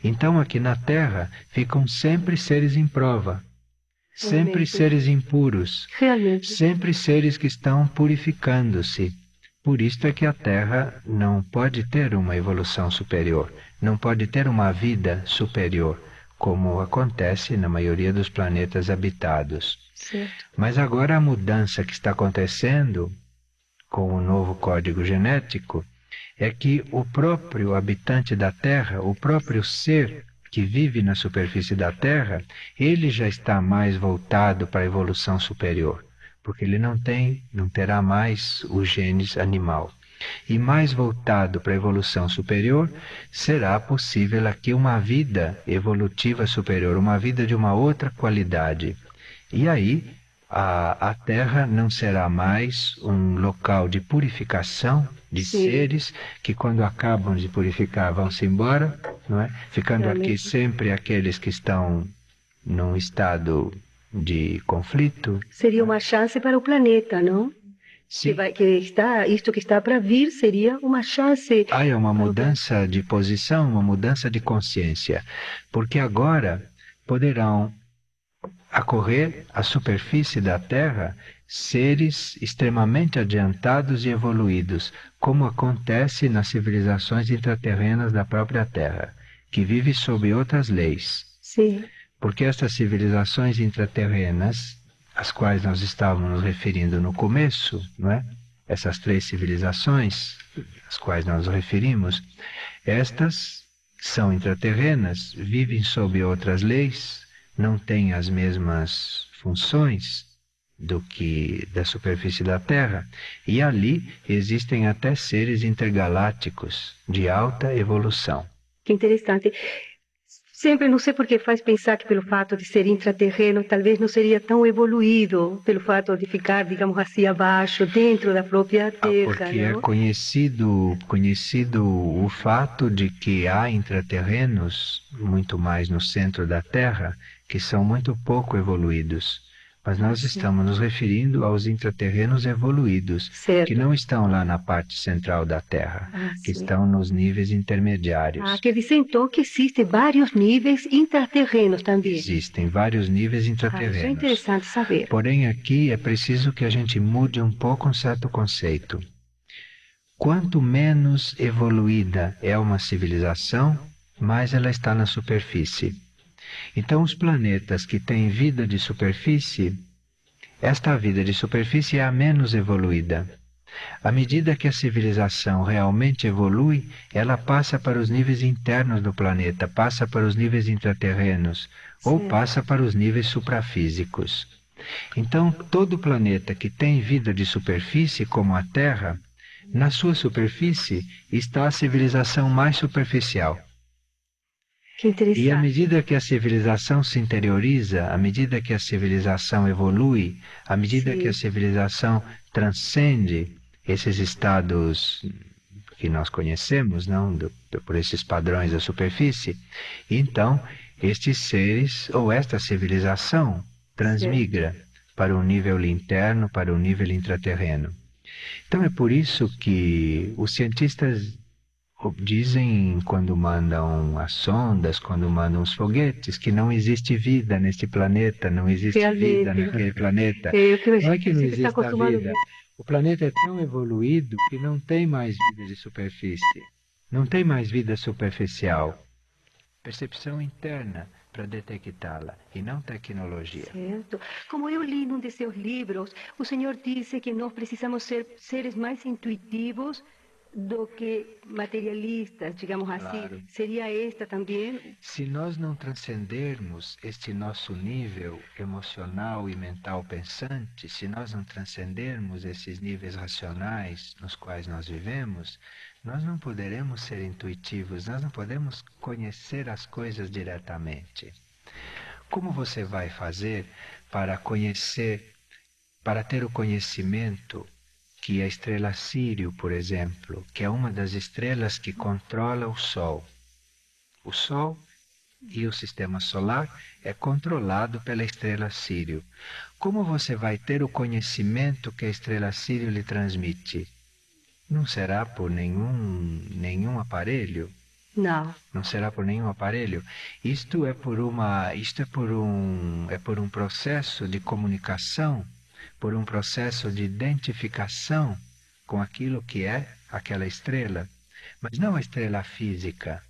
Então aqui na Terra ficam sempre seres em prova, sempre seres impuros, sempre seres que estão purificando-se. Por isto é que a Terra não pode ter uma evolução superior, não pode ter uma vida superior, como acontece na maioria dos planetas habitados. Certo. Mas agora a mudança que está acontecendo com o novo código genético é que o próprio habitante da Terra, o próprio ser que vive na superfície da Terra, ele já está mais voltado para a evolução superior, porque ele não terá mais os genes animal. E mais voltado para a evolução superior, será possível aqui uma vida evolutiva superior, uma vida de uma outra qualidade. E aí, a Terra não será mais um local de purificação de seres que, quando acabam de purificar, vão-se embora, não é? Ficando aqui sempre aqueles que estão num estado de conflito. Seria uma chance para o planeta, não? Sim. Isto que está para vir seria uma chance. É uma mudança de posição, uma mudança de consciência, porque agora poderão acorrer à superfície da Terra seres extremamente adiantados e evoluídos, como acontece nas civilizações intraterrenas da própria Terra, que vive sob outras leis. Sim. Porque estas civilizações intraterrenas, às quais nós estávamos nos referindo no começo, não é? Essas 3 civilizações às quais nós nos referimos, estas são intraterrenas, vivem sob outras leis, não têm as mesmas funções do que da superfície da Terra, e ali existem até seres intergalácticos de alta evolução. Que interessante. Sempre não sei por que faz pensar que pelo fato de ser intraterreno, talvez não seria tão evoluído, pelo fato de ficar, digamos assim, abaixo, dentro da própria Terra. Porque não? é conhecido o fato de que há intraterrenos, muito mais no centro da Terra, que são muito pouco evoluídos. Mas nós estamos nos referindo aos intraterrenos evoluídos, que não estão lá na parte central da Terra, que estão nos níveis intermediários. Quer dizer então que existem vários níveis intraterrenos também. Existem vários níveis intraterrenos. Isso é interessante saber. Porém, aqui é preciso que a gente mude um pouco um certo conceito. Quanto menos evoluída é uma civilização, mais ela está na superfície. Então, os planetas que têm vida de superfície, esta vida de superfície é a menos evoluída. À medida que a civilização realmente evolui, ela passa para os níveis internos do planeta, passa para os níveis intraterrenos, ou passa para os níveis suprafísicos. Então, todo planeta que tem vida de superfície, como a Terra, na sua superfície está a civilização mais superficial. E à medida que a civilização se interioriza, à medida que a civilização evolui, à medida que a civilização transcende esses estados que nós conhecemos, por esses padrões da superfície, então estes seres ou esta civilização transmigra para o nível interno, para o nível intraterreno. Então é por isso que os cientistas dizem, quando mandam as sondas, quando mandam os foguetes, que não existe vida neste planeta, não existe vida naquele planeta. Não é que não existe vida. O planeta é tão evoluído que não tem mais vida de superfície, não tem mais vida superficial. Percepção interna para detectá-la e não tecnologia. Certo. Como eu li num de seus livros, o senhor disse que nós precisamos ser seres mais intuitivos do que materialistas, digamos assim. Seria esta também? Se nós não transcendermos este nosso nível emocional e mental pensante, se nós não transcendermos esses níveis racionais nos quais nós vivemos, nós não poderemos ser intuitivos, nós não podemos conhecer as coisas diretamente. Como você vai fazer para conhecer, para ter o conhecimento que a estrela Sírio, por exemplo, que é uma das estrelas que controla o Sol O Sol e o sistema solar é controlado pela estrela Sírio. Como você vai ter o conhecimento que a estrela Sírio lhe transmite? Não será por nenhum aparelho? Não. Não será por nenhum aparelho? Isto é por um processo de comunicação, por um processo de identificação com aquilo que é aquela estrela, mas não a estrela física,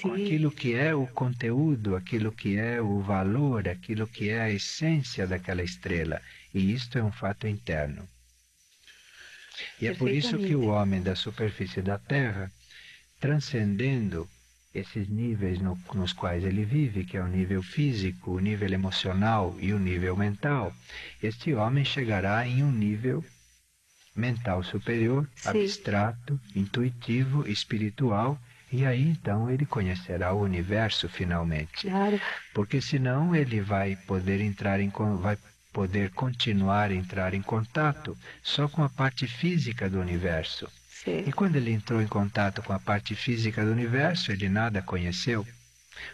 com aquilo que é o conteúdo, aquilo que é o valor, aquilo que é a essência daquela estrela. E isto é um fato interno. E é por isso que o homem da superfície da Terra, transcendendo esses níveis nos quais ele vive, que é o nível físico, o nível emocional e o nível mental, este homem chegará em um nível mental superior, abstrato, intuitivo, espiritual, e aí então ele conhecerá o universo finalmente. Claro. Porque senão ele vai poder continuar a entrar em contato só com a parte física do universo. Sim. E quando ele entrou em contato com a parte física do universo, ele nada conheceu.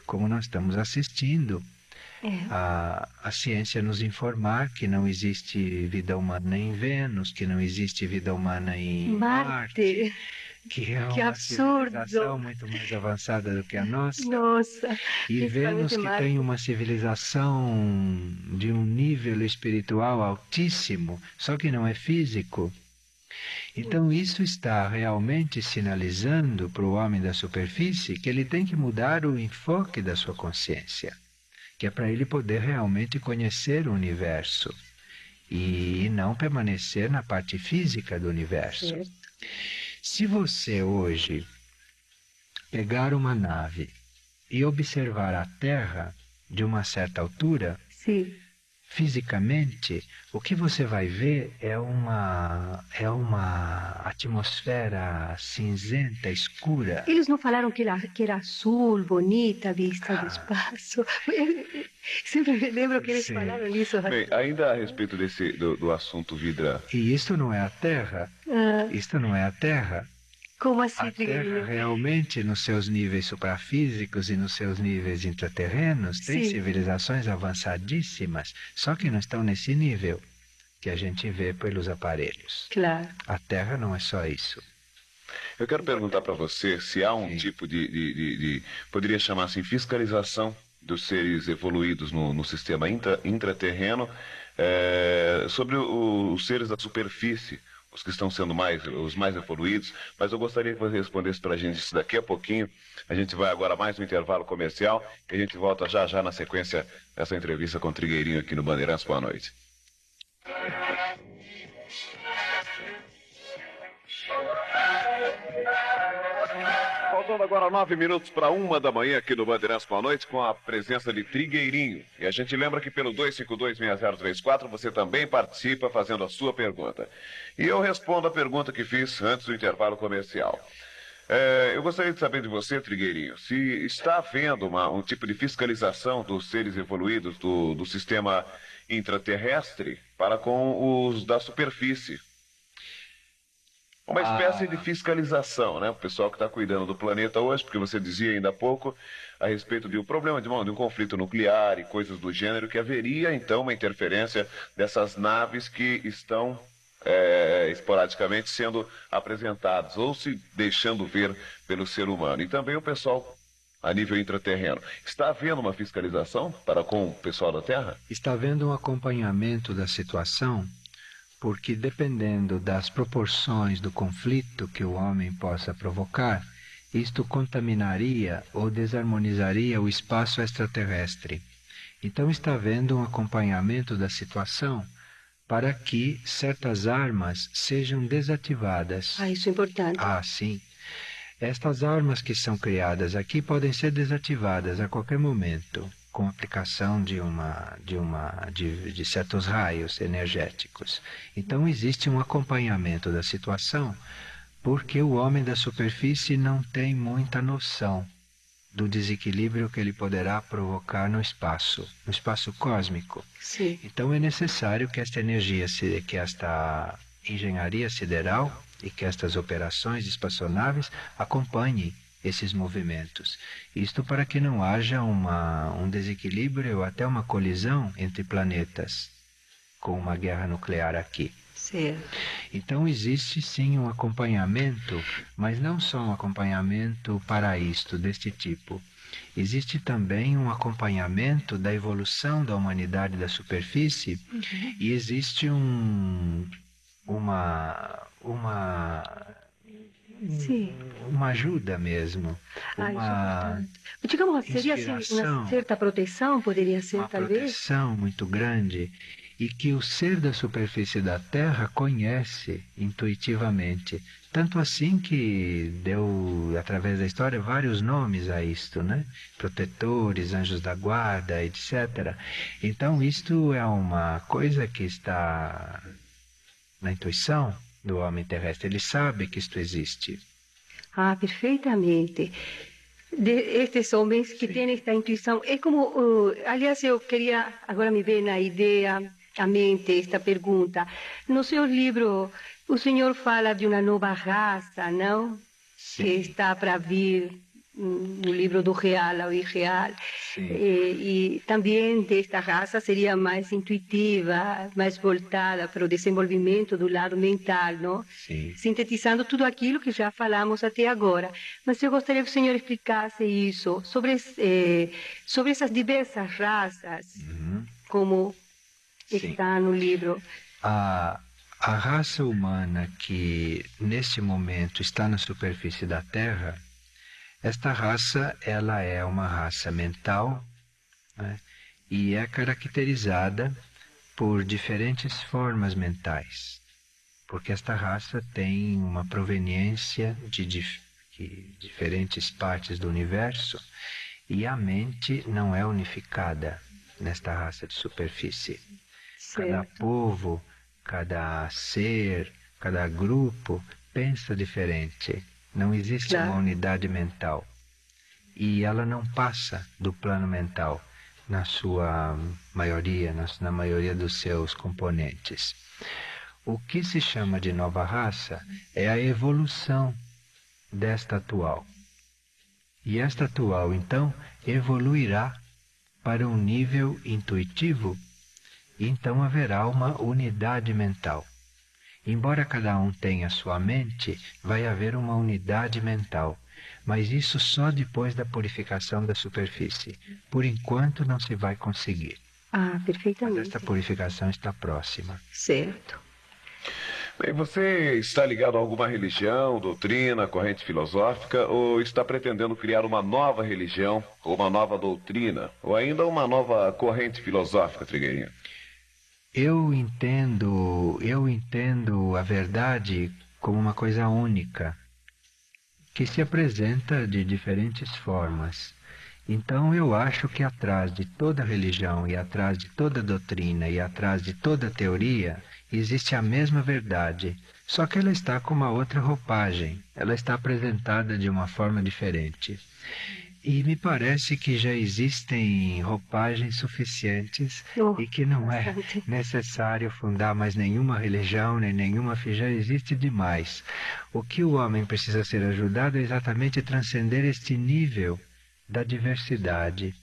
Como nós estamos assistindo a ciência nos informar que não existe vida humana em Vênus, que não existe vida humana em Marte, que é uma civilização muito mais avançada do que a nossa. Nossa. E Vênus que tem uma civilização de um nível espiritual altíssimo, só que não é físico. Então isso está realmente sinalizando para o homem da superfície que ele tem que mudar o enfoque da sua consciência, que é para ele poder realmente conhecer o universo e não permanecer na parte física do universo. Certo. Se você hoje pegar uma nave e observar a Terra de uma certa altura, Sim. fisicamente, o que você vai ver é uma atmosfera cinzenta, escura. Eles não falaram que era azul, bonita, a vista do espaço. Sempre me lembro que eles falaram isso. Bem, ainda a respeito do assunto Vidra. E isto não é a Terra? Isto não é a Terra? Como assim, A Terra realmente, nos seus níveis suprafísicos e nos seus níveis intraterrenos, tem civilizações avançadíssimas, só que não estão nesse nível que a gente vê pelos aparelhos. Claro. A Terra não é só isso. Eu quero perguntar para você se há um tipo de poderia chamar assim, fiscalização dos seres evoluídos no sistema intraterreno sobre os seres da superfície, os que estão sendo os mais evoluídos, mas eu gostaria que você respondesse para a gente isso daqui a pouquinho. A gente vai agora mais um intervalo comercial e a gente volta já na sequência dessa entrevista com o Trigueirinho aqui no Bandeirantes. Boa noite. Faltando agora 9 minutos para 1 da manhã aqui no Bandeirantes Boa Noite, com a presença de Trigueirinho. E a gente lembra que pelo 2526034 você também participa fazendo a sua pergunta. E eu respondo a pergunta que fiz antes do intervalo comercial. Eu gostaria de saber de você, Trigueirinho, se está havendo um tipo de fiscalização dos seres evoluídos do sistema intraterrestre para com os da superfície. Uma espécie de fiscalização, né? O pessoal que está cuidando do planeta hoje, porque você dizia ainda há pouco a respeito de um problema de um conflito nuclear e coisas do gênero, que haveria então uma interferência dessas naves que estão esporadicamente sendo apresentadas ou se deixando ver pelo ser humano. E também o pessoal a nível intraterreno. Está havendo uma fiscalização para com o pessoal da Terra? Está havendo um acompanhamento da situação, porque dependendo das proporções do conflito que o homem possa provocar, isto contaminaria ou desarmonizaria o espaço extraterrestre. Então está havendo um acompanhamento da situação para que certas armas sejam desativadas. Isso é importante. Sim. Estas armas que são criadas aqui podem ser desativadas a qualquer momento, com aplicação de certos raios energéticos. Então existe um acompanhamento da situação, porque o homem da superfície não tem muita noção do desequilíbrio que ele poderá provocar no espaço cósmico. Sim. Então é necessário que esta energia, que esta engenharia sideral e que estas operações espaçonaves acompanhem esses movimentos. Isto para que não haja um desequilíbrio ou até uma colisão entre planetas, com uma guerra nuclear aqui. Certo. Então existe sim um acompanhamento, mas não só um acompanhamento para isto, deste tipo. Existe também um acompanhamento da evolução da humanidade da superfície e existe Sim. uma ajuda mesmo, Ah, isso é uma importante. Digamos, seria assim, inspiração, uma certa proteção, poderia ser, uma talvez? proteção muito grande e que o ser da superfície da Terra conhece intuitivamente. Tanto assim que deu, através da história, vários nomes a isto, né? Protetores, anjos da guarda, etc. Então, isto é uma coisa que está na intuição do homem terrestre. Ele sabe que isto existe. Ah, perfeitamente. Estes homens que têm esta intuição, é como, aliás, eu queria, agora me vem na ideia, à mente, esta pergunta. No seu livro, o senhor fala de uma nova raça, não? Que está para vir, no livro do real ao irreal. Sim. E também desta raça seria mais intuitiva, mais voltada para o desenvolvimento do lado mental, não? Sim. Sintetizando tudo aquilo que já falamos até agora. Mas eu gostaria que o senhor explicasse isso, sobre essas diversas raças, como Sim. está no livro. A raça humana que neste momento está na superfície da Terra, esta raça ela é uma raça mental, né, e é caracterizada por diferentes formas mentais, porque esta raça tem uma proveniência de diferentes partes do universo e a mente não é unificada nesta raça de superfície. Cada Certo. povo, cada ser, cada grupo pensa diferente. Não existe Claro. uma unidade mental. E ela não passa do plano mental na sua maioria, na maioria dos seus componentes. O que se chama de nova raça é a evolução desta atual. E esta atual, então, evoluirá para um nível intuitivo. Então haverá uma unidade mental. Embora cada um tenha sua mente, vai haver uma unidade mental, mas isso só depois da purificação da superfície. Por enquanto não se vai conseguir, Ah, mas perfeitamente. esta purificação está próxima. Certo. Bem, você está ligado a alguma religião, doutrina, corrente filosófica ou está pretendendo criar uma nova religião, ou uma nova doutrina, ou ainda uma nova corrente filosófica, Trigueirinho? Eu entendo a verdade como uma coisa única, que se apresenta de diferentes formas. Então eu acho que atrás de toda religião e atrás de toda doutrina e atrás de toda teoria existe a mesma verdade, só que ela está com uma outra roupagem, ela está apresentada de uma forma diferente. E me parece que já existem roupagens suficientes Oh, e que não é bastante. necessário fundar mais nenhuma religião, nem nenhuma fé, já existe demais. O que o homem precisa ser ajudado é exatamente transcender este nível da diversidade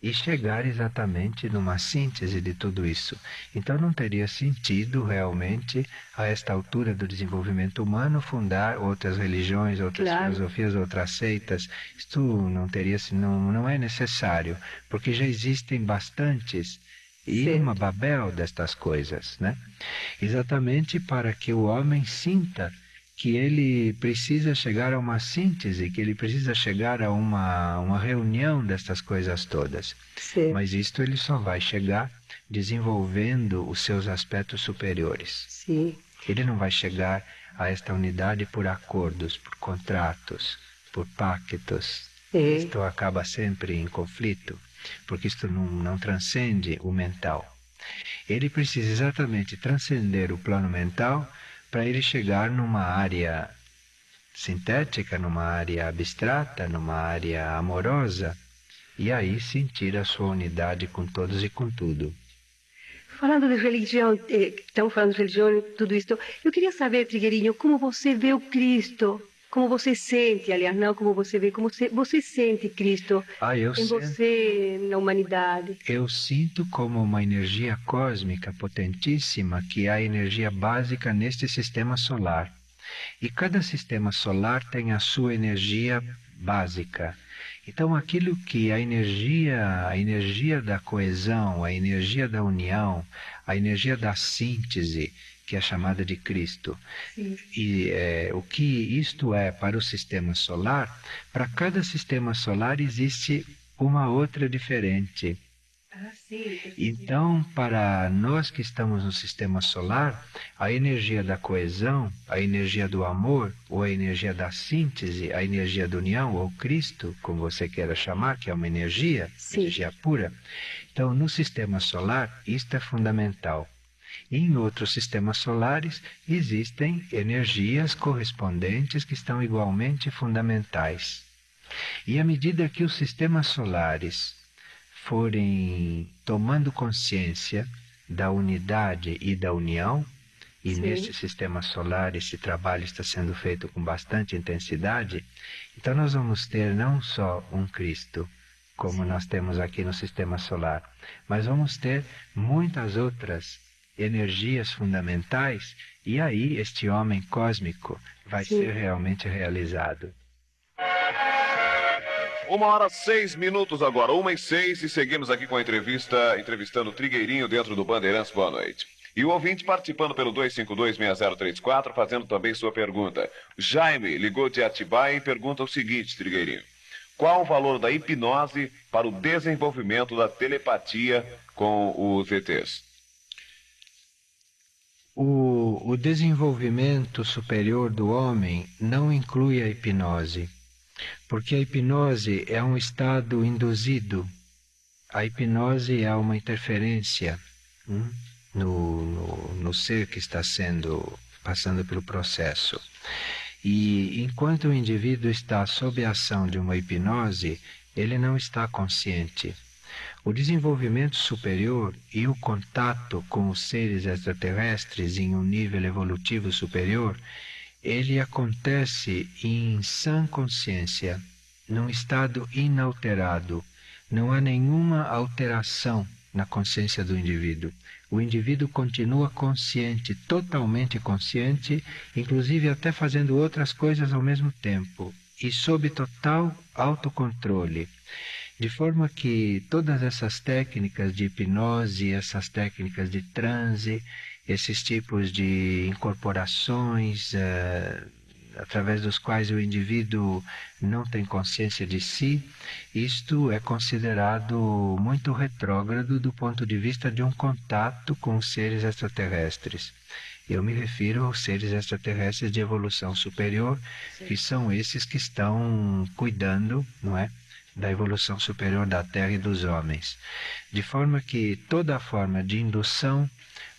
e chegar exatamente numa síntese de tudo isso. Então não teria sentido realmente, a esta altura do desenvolvimento humano, fundar outras religiões, outras Claro. filosofias, outras seitas. Isto não é necessário, porque já existem bastantes e Certo. uma babel destas coisas, né? Exatamente para que o homem sinta que ele precisa chegar a uma síntese, que ele precisa chegar a uma reunião destas coisas todas. Certo. Mas isto ele só vai chegar desenvolvendo os seus aspectos superiores. Sim. Ele não vai chegar a esta unidade por acordos, por contratos, por pactos. É. Isto acaba sempre em conflito, porque isto não transcende o mental. Ele precisa exatamente transcender o plano mental para ele chegar numa área sintética, numa área abstrata, numa área amorosa, e aí sentir a sua unidade com todos e com tudo. Falando de religião, estamos falando de religião e tudo isso. Eu queria saber, Trigueirinho, como você vê o Cristo? como você sente, aliás, não como você vê, como você sente Cristo Eu em sinto, você, na humanidade. eu sinto como uma energia cósmica potentíssima que é a energia básica neste sistema solar. E cada sistema solar tem a sua energia básica. Então, aquilo que a energia da coesão, a energia da união, a energia da síntese, que é chamada de Cristo, Sim. e o que isto é para o sistema solar, para cada sistema solar existe uma outra diferente. Ah, sim. Então, para nós que estamos no sistema solar, a energia da coesão, a energia do amor, ou a energia da síntese, a energia da união, ou Cristo, como você queira chamar, que é uma energia, Sim. energia pura. Então, no sistema solar, isto é fundamental. Em outros sistemas solares, existem energias correspondentes que estão igualmente fundamentais. E à medida que os sistemas solares forem tomando consciência da unidade e da união, e Sim. neste sistema solar esse trabalho está sendo feito com bastante intensidade, então nós vamos ter não só um Cristo, como nós temos aqui no sistema solar, mas vamos ter muitas outras energias fundamentais, e aí este homem cósmico vai Sim. ser realmente realizado. 1h06 agora, 1h06, e seguimos aqui com a entrevistando o Trigueirinho dentro do Bandeirantes. Boa noite. E o ouvinte participando pelo 252-6034, fazendo também sua pergunta. Jaime ligou de Atibaia e pergunta o seguinte, Trigueirinho: qual o valor da hipnose para o desenvolvimento da telepatia com os ETs? O desenvolvimento superior do homem não inclui a hipnose, porque a hipnose é um estado induzido. A hipnose é uma interferência no ser que está passando pelo processo. E enquanto o indivíduo está sob a ação de uma hipnose, ele não está consciente. O desenvolvimento superior e o contato com os seres extraterrestres em um nível evolutivo superior, ele acontece em sã consciência, num estado inalterado. Não há nenhuma alteração na consciência do indivíduo. O indivíduo continua consciente, totalmente consciente, inclusive até fazendo outras coisas ao mesmo tempo, e sob total autocontrole. De forma que todas essas técnicas de hipnose, essas técnicas de transe, esses tipos de incorporações, através dos quais o indivíduo não tem consciência de si, isto é considerado muito retrógrado do ponto de vista de um contato com os seres extraterrestres. Eu me refiro aos seres extraterrestres de evolução superior, que são esses que estão cuidando, não é, da evolução superior da Terra e dos homens. De forma que toda forma de indução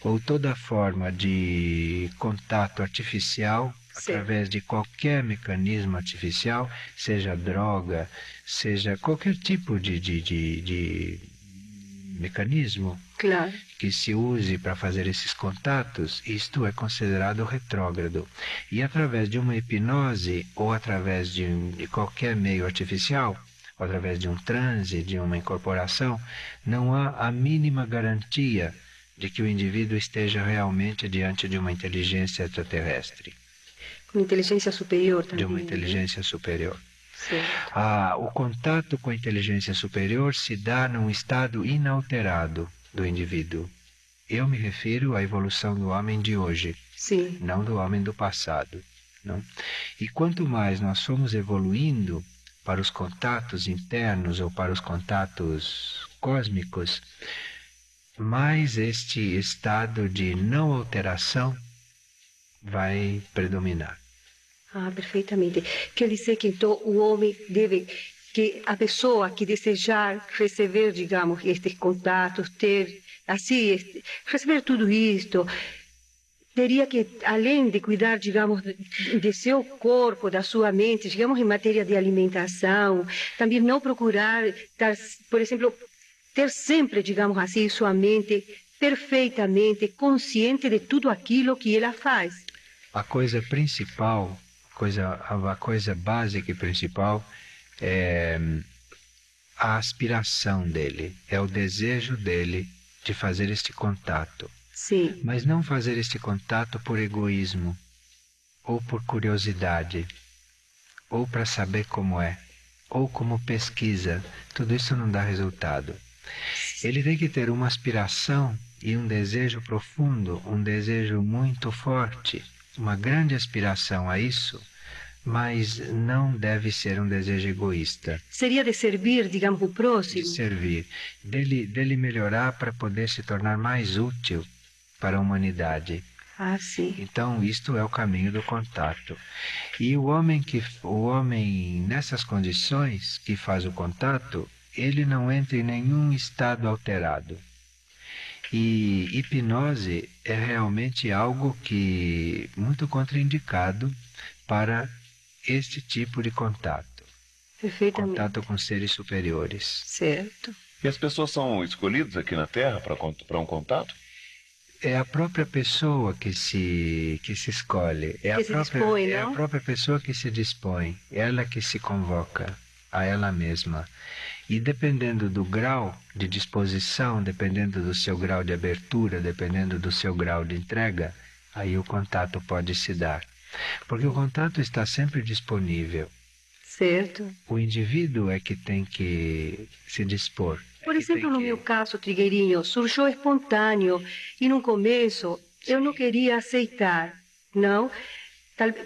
ou toda forma de contato artificial, Sim. através de qualquer mecanismo artificial, seja droga, seja qualquer tipo de mecanismo Claro. que se use para fazer esses contatos, isto é considerado retrógrado. E através de uma hipnose ou através de qualquer meio artificial, ou através de um transe, de uma incorporação, não há a mínima garantia de que o indivíduo esteja realmente diante de uma inteligência extraterrestre. Com inteligência superior também. De uma inteligência superior. Certo. O contato com a inteligência superior se dá num estado inalterado do indivíduo. Eu me refiro à evolução do homem de hoje, Sim. não do homem do passado. Não? E quanto mais nós formos evoluindo para os contatos internos ou para os contatos cósmicos, mais este estado de não alteração vai predominar. Ah, perfeitamente. Quer dizer que então o homem deve, que a pessoa que desejar receber, digamos, estes contatos, ter, assim, receber tudo isto, teria que, além de cuidar, digamos, de seu corpo, da sua mente, digamos, em matéria de alimentação, também não procurar, por exemplo, ter sempre, digamos assim, sua mente perfeitamente consciente de tudo aquilo que ela faz. A coisa principal a coisa básica e principal é a aspiração dele, é o desejo dele de fazer este contato. Sim. Mas não fazer este contato por egoísmo, ou por curiosidade, ou para saber como é, ou como pesquisa. Tudo isso não dá resultado. Ele tem que ter uma aspiração e um desejo profundo, um desejo muito forte, uma grande aspiração a isso, mas não deve ser um desejo egoísta. Seria de servir, digamos, o próximo? De servir, dele melhorar para poder se tornar mais útil para a humanidade. Ah, sim. Então, isto é o caminho do contato. E o homem nessas condições que faz o contato, ele não entra em nenhum estado alterado. E hipnose é realmente algo que muito contraindicado para este tipo de contato. Perfeitamente. Contato com seres superiores. Certo. E as pessoas são escolhidas aqui na Terra para um contato? É a própria pessoa que se escolhe, é a própria pessoa que se dispõe, ela que se convoca a ela mesma. E dependendo do grau de disposição, dependendo do seu grau de abertura, dependendo do seu grau de entrega, aí o contato pode se dar. Porque o contato está sempre disponível. Certo. O indivíduo é que tem que se dispor. Por exemplo, no meu caso, Trigueirinho, surgiu espontâneo e no começo eu não queria aceitar, não?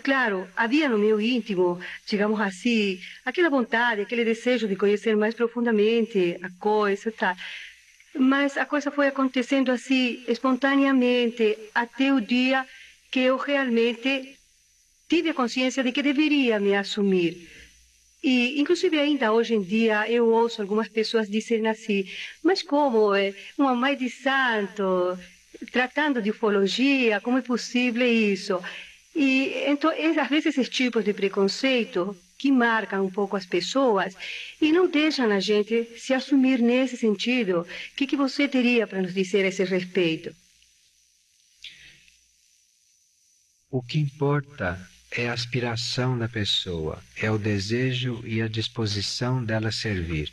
Claro, havia no meu íntimo, digamos assim, aquela vontade, aquele desejo de conhecer mais profundamente a coisa, tá? Mas a coisa foi acontecendo assim, espontaneamente, até o dia que eu realmente tive a consciência de que deveria me assumir. E, inclusive, ainda hoje em dia, eu ouço algumas pessoas dizerem assim, mas como é uma mãe de santo, tratando de ufologia, como é possível isso? E, então, às vezes, esses tipos de preconceito que marcam um pouco as pessoas e não deixam a gente se assumir nesse sentido. O que você teria para nos dizer a esse respeito? O que importa é a aspiração da pessoa, é o desejo e a disposição dela servir.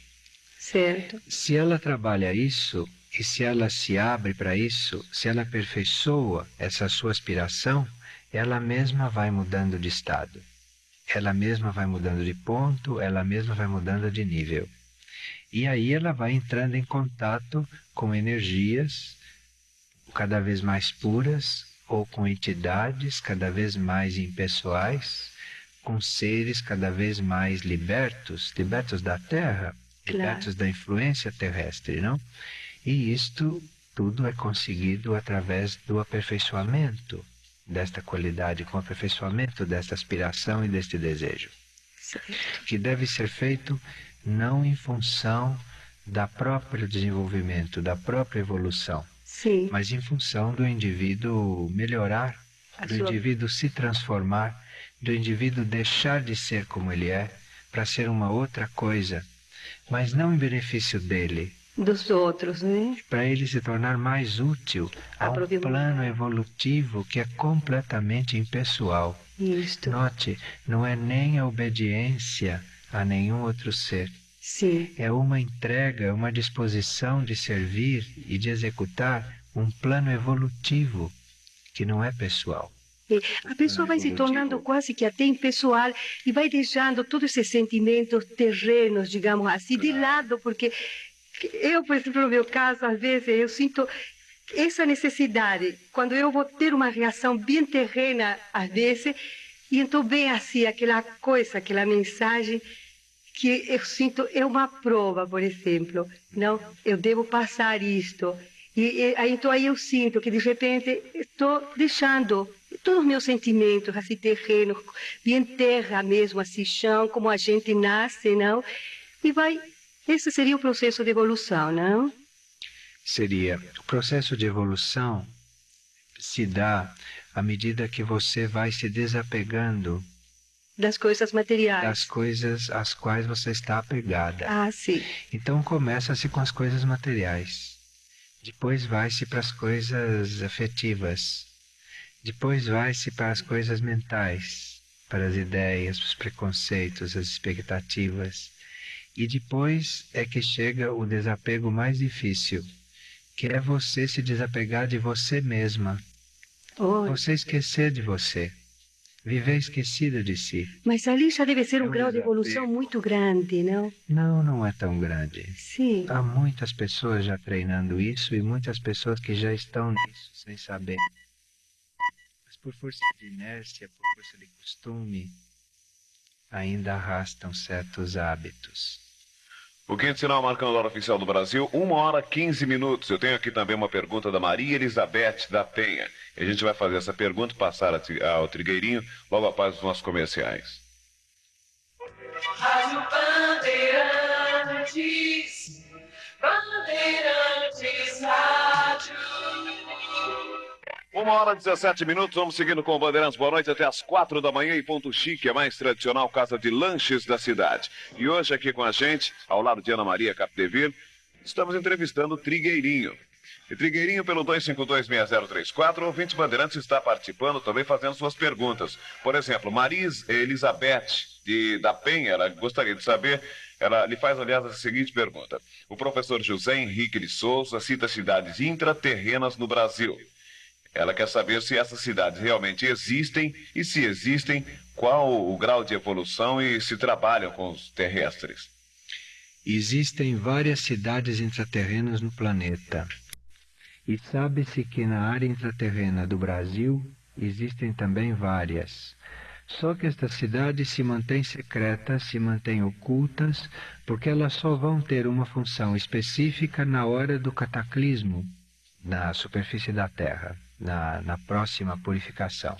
Certo. Se ela trabalha isso e se ela se abre para isso, se ela aperfeiçoa essa sua aspiração, ela mesma vai mudando de estado. Ela mesma vai mudando de ponto, ela mesma vai mudando de nível. E aí ela vai entrando em contato com energias cada vez mais puras, ou com entidades cada vez mais impessoais, com seres cada vez mais libertos da Terra, libertos da influência terrestre, não? E isto tudo é conseguido através do aperfeiçoamento desta qualidade, com o aperfeiçoamento desta aspiração e deste desejo. Certo. Que deve ser feito não em função da próprio desenvolvimento, da própria evolução, Sim. mas em função do indivíduo melhorar, do indivíduo se transformar, do indivíduo deixar de ser como ele é, para ser uma outra coisa, mas não em benefício dele. Dos outros, né? Para ele se tornar mais útil a um plano evolutivo que é completamente impessoal. Isto. Note, não é nem a obediência a nenhum outro ser. Sim. É uma entrega, uma disposição de servir e de executar um plano evolutivo que não é pessoal. E a pessoa vai se tornando quase que até impessoal e vai deixando todos esses sentimentos terrenos, digamos assim, de lado, porque eu, por exemplo, no meu caso, às vezes eu sinto essa necessidade, quando eu vou ter uma reação bem terrena, às vezes, e então vem assim aquela coisa, aquela mensagem que eu sinto é uma prova, por exemplo, não, eu devo passar isto. Então aí eu sinto que de repente estou deixando todos os meus sentimentos assim terrenos, bem terra mesmo, assim chão, como a gente nasce, não? E vai, esse seria o processo de evolução, não? Seria. O processo de evolução se dá à medida que você vai se desapegando das coisas materiais. Das coisas às quais você está apegada. Ah, sim. Então começa-se com as coisas materiais. Depois vai-se para as coisas afetivas. Depois vai-se para as coisas mentais. para as ideias, os preconceitos, as expectativas. E depois é que chega o desapego mais difícil, que é você se desapegar de você mesma. Oi. Você esquecer de você. Viver esquecida de si. Mas ali já deve ser É um um grau de evolução desapego. muito grande, não? Não, não é tão grande. Sim. Há muitas pessoas já treinando isso e muitas pessoas que já estão nisso sem saber. Mas por força de inércia, por força de costume, ainda arrastam certos hábitos. O quinto sinal marcando a hora oficial do Brasil, 1h15. Eu tenho aqui também uma pergunta da Maria Elizabeth da Penha. E a gente vai fazer essa pergunta, passar ao Trigueirinho, logo após os nossos comerciais. Rádio Bandeirantes, Bandeirantes Rádio. 1h17, vamos seguindo com o Bandeirantes. Boa noite até as 4 da manhã e Ponto Chique, a mais tradicional casa de lanches da cidade. E hoje aqui com a gente, ao lado de Ana Maria Capdeville, estamos entrevistando o Trigueirinho. E Trigueirinho pelo 2526034, o ouvinte Bandeirantes está participando, também fazendo suas perguntas. Por exemplo, Maria Elizabeth da Penha, ela gostaria de saber, ela lhe faz, aliás, a seguinte pergunta. O professor José Henrique de Souza cita cidades intraterrenas no Brasil. Ela quer saber se essas cidades realmente existem e, se existem, qual o grau de evolução e se trabalham com os terrestres. Existem várias cidades intraterrenas no planeta. E sabe-se que na área intraterrena do Brasil existem também várias. Só que estas cidades se mantêm secretas, se mantêm ocultas, porque elas só vão ter uma função específica na hora do cataclismo na superfície da Terra, na próxima purificação.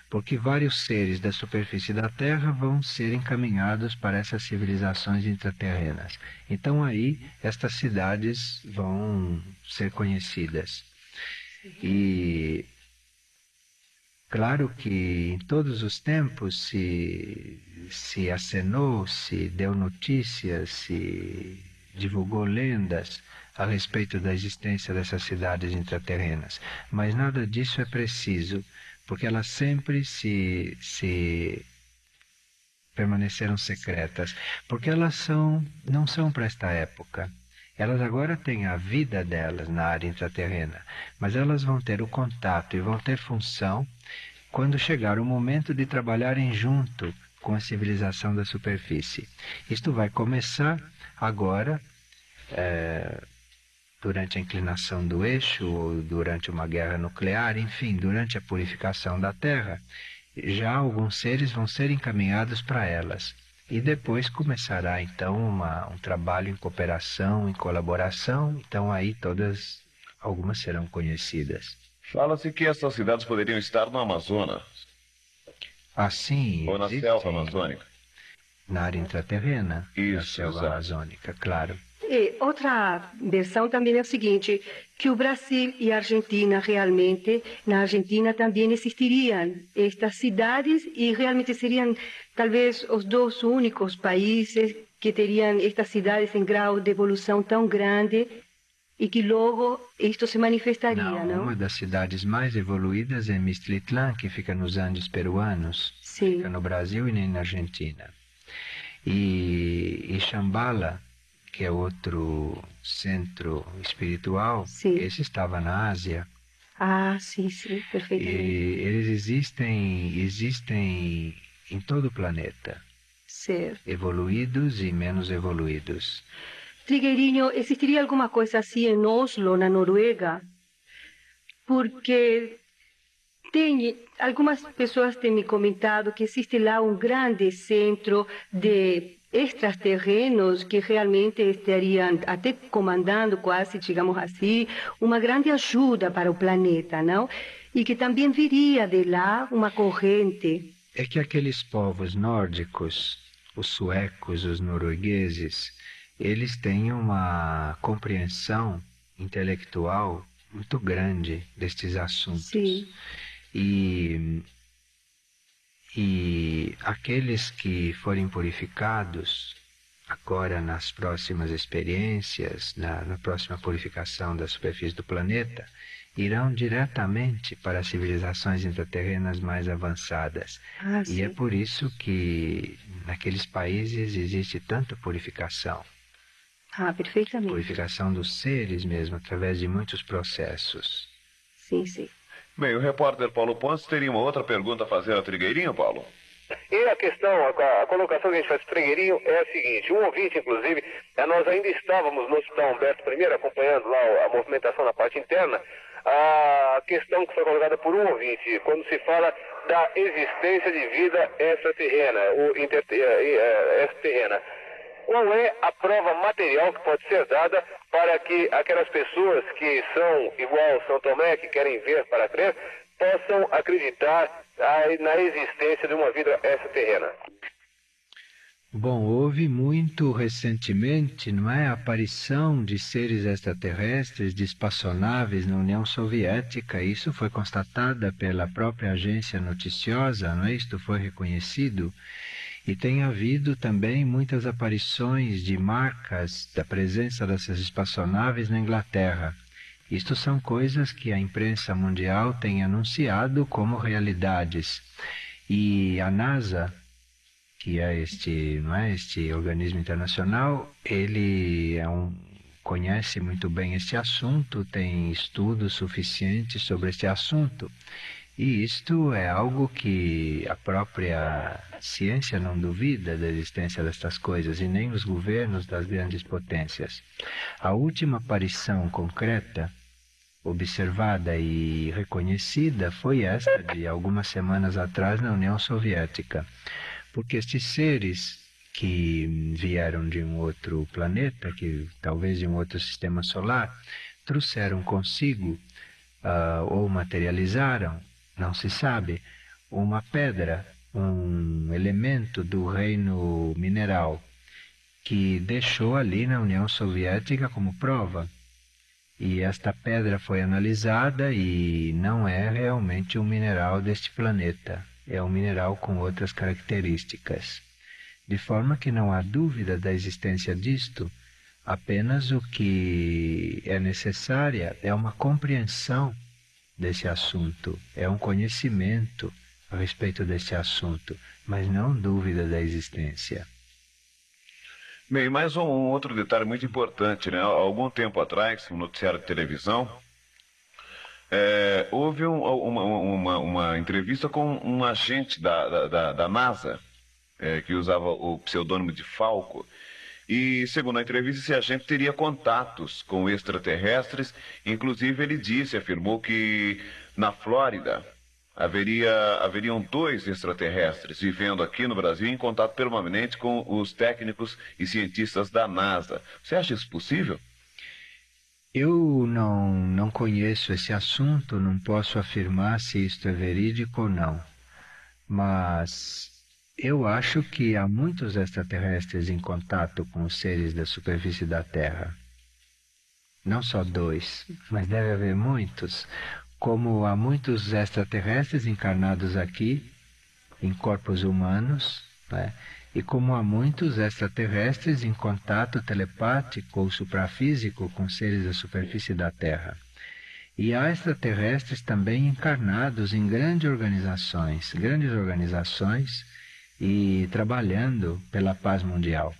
Porque vários seres da superfície da Terra vão ser encaminhados para essas civilizações intraterrenas. Então aí estas cidades vão ser conhecidas. E claro que em todos os tempos se acenou, se deu notícias, se divulgou lendas a respeito da existência dessas cidades intraterrenas. Mas nada disso é preciso, porque elas sempre se permaneceram secretas, porque elas não são para esta época. Elas agora têm a vida delas na área intraterrena, mas elas vão ter o contato e vão ter função quando chegar o momento de trabalharem junto com a civilização da superfície. Isto vai começar agora, durante a inclinação do eixo, ou durante uma guerra nuclear, enfim, durante a purificação da Terra, já alguns seres vão ser encaminhados para elas. E depois começará então um trabalho em cooperação, em colaboração, então aí algumas serão conhecidas. Fala-se que essas cidades poderiam estar no Amazonas. Assim, ou na selva amazônica. Na área intraterrena, Isso, na selva exato. amazônica, claro. E outra versão também é o seguinte, que o Brasil e a Argentina realmente, na Argentina também existiriam estas cidades e realmente seriam talvez os dois únicos países que teriam estas cidades em grau de evolução tão grande e que logo isto se manifestaria, não? Uma das cidades mais evoluídas é Mixtlitlán, que fica nos Andes peruanos, Sim. fica no Brasil e nem na Argentina. E Shambhala, que é outro centro espiritual, Sim. esse estava na Ásia. Ah, sim, perfeitamente. E eles existem em todo o planeta, Certo. evoluídos e menos evoluídos. Trigueirinho, existiria alguma coisa assim em Oslo, na Noruega? Porque algumas pessoas têm me comentado que existe lá um grande centro de extraterrenos que realmente estariam até comandando quase, digamos assim, uma grande ajuda para o planeta, não? E que também viria de lá uma corrente. É que aqueles povos nórdicos, os suecos, os noruegueses, eles têm uma compreensão intelectual muito grande destes assuntos. Sim. E aqueles que forem purificados agora nas próximas experiências, na próxima purificação da superfície do planeta, irão diretamente para as civilizações intraterrenas mais avançadas. Ah, E é sim. por isso que naqueles países existe tanta purificação. Ah, perfeitamente. Purificação dos seres mesmo, através de muitos processos. Sim, sim. Bem, o repórter Paulo Pontes teria uma outra pergunta a fazer a Trigueirinho, Paulo? E a questão, a colocação que a gente faz para o Trigueirinho é a seguinte, um ouvinte, inclusive, nós ainda estávamos no Hospital Humberto I, acompanhando lá a movimentação na parte interna, a questão que foi colocada por um ouvinte, quando se fala da existência de vida extraterrena, ou extraterrena. Qual é a prova material que pode ser dada para que aquelas pessoas que são igual São Tomé, que querem ver para crer, possam acreditar na existência de uma vida extraterrena? Bom, houve muito recentemente, não é, a aparição de seres extraterrestres, de espaçonaves na União Soviética. Isso foi constatada pela própria agência noticiosa, não é? Isto foi reconhecido. E tem havido também muitas aparições de marcas da presença dessas espaçonaves na Inglaterra. Isto são coisas que a imprensa mundial tem anunciado como realidades. E a NASA, que é este organismo internacional, ele conhece muito bem este assunto, tem estudos suficientes sobre este assunto. E isto é algo que a própria ciência não duvida da existência destas coisas, e nem os governos das grandes potências. A última aparição concreta, observada e reconhecida, foi esta de algumas semanas atrás na União Soviética. Porque estes seres que vieram de um outro planeta, que talvez de um outro sistema solar, trouxeram consigo, ou materializaram, não se sabe, uma pedra, um elemento do reino mineral, que deixou ali na União Soviética como prova. E esta pedra foi analisada e não é realmente um mineral deste planeta. É um mineral com outras características. De forma que não há dúvida da existência disto, apenas o que é necessária é uma compreensão desse assunto, é um conhecimento a respeito desse assunto, mas não dúvida da existência. Bem, mais um outro detalhe muito importante, né? Há algum tempo atrás, um noticiário de televisão, houve uma entrevista com um agente da NASA, que usava o pseudônimo de Falco. E, segundo a entrevista, esse agente teria contatos com extraterrestres. Inclusive, ele afirmou que na Flórida haveriam 2 extraterrestres vivendo aqui no Brasil em contato permanente com os técnicos e cientistas da NASA. Você acha isso possível? Eu não conheço esse assunto, não posso afirmar se isto é verídico ou não, mas eu acho que há muitos extraterrestres em contato com os seres da superfície da Terra. Não só 2, mas deve haver muitos, como há muitos extraterrestres encarnados aqui, em corpos humanos, né? E como há muitos extraterrestres em contato telepático ou suprafísico com seres da superfície da Terra. E há extraterrestres também encarnados em grandes organizações e trabalhando pela paz mundial.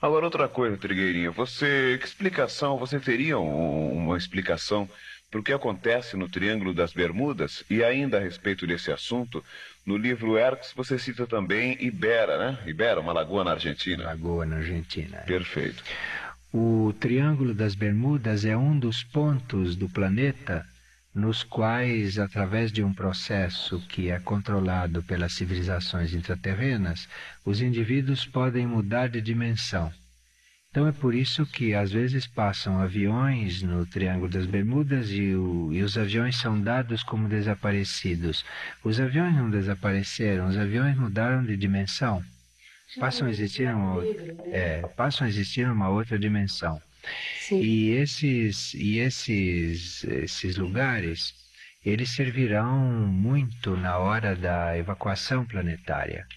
Agora, outra coisa, Trigueirinho, que explicação, você teria uma explicação para o que acontece no Triângulo das Bermudas? E ainda a respeito desse assunto, no livro Herx você cita também Ibera, né? Ibera, uma lagoa na Argentina. Lagoa na Argentina. Perfeito. O Triângulo das Bermudas é um dos pontos do planeta nos quais, através de um processo que é controlado pelas civilizações intraterrenas, os indivíduos podem mudar de dimensão. Então é por isso que às vezes passam aviões no Triângulo das Bermudas e os aviões são dados como desaparecidos. Os aviões não desapareceram, os aviões mudaram de dimensão. Passam a existir uma outra dimensão. Sim. E esses lugares, eles servirão muito na hora da evacuação planetária.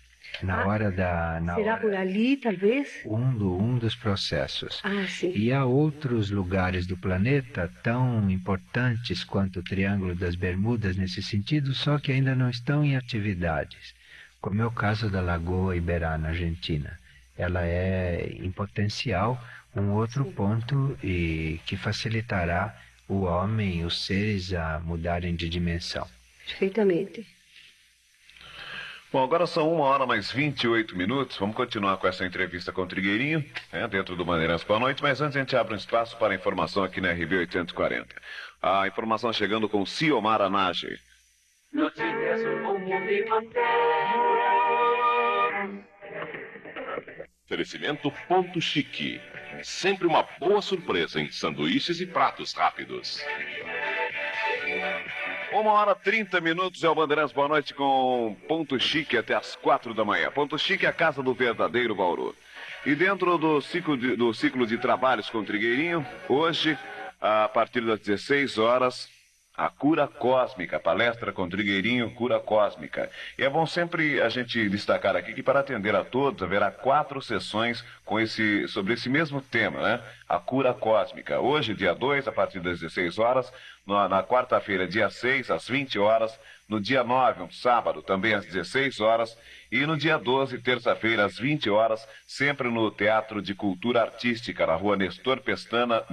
na hora da... Será por ali, talvez? Um dos processos. Ah, sim. E há outros lugares do planeta tão importantes quanto o Triângulo das Bermudas nesse sentido, só que ainda não estão em atividades, como é o caso da Lagoa Iberá, na Argentina. Ela é, em potencial, um outro ponto e que facilitará o homem, os seres, a mudarem de dimensão. Perfeitamente. Bom, agora são 1h mais 28. Vamos continuar com essa entrevista com o Trigueirinho, dentro do Bandeirantes Boa Noite, mas antes a gente abre um espaço para informação aqui na RB 840. A informação chegando com Ciomar Anage. Notícias do mundo e você. Oferecimento Ponto Chique. Sempre uma boa surpresa em sanduíches e pratos rápidos. 1h30 é o Bandeirantes Boa Noite com Ponto Chique até as 4 da manhã. Ponto Chique é a casa do verdadeiro Bauru. E dentro do ciclo de trabalhos com o Trigueirinho, hoje, a partir das 16 horas, a Cura Cósmica, palestra com Trigueirinho, Cura Cósmica. E é bom sempre a gente destacar aqui que para atender a todos haverá 4 sessões sobre esse mesmo tema, né? A Cura Cósmica. Hoje, dia 2, a partir das 16 horas, na quarta-feira, dia 6, às 20 horas, no dia 9, um sábado, também às 16 horas, e no dia 12, terça-feira, às 20 horas, sempre no Teatro de Cultura Artística, na rua Nestor Pestana,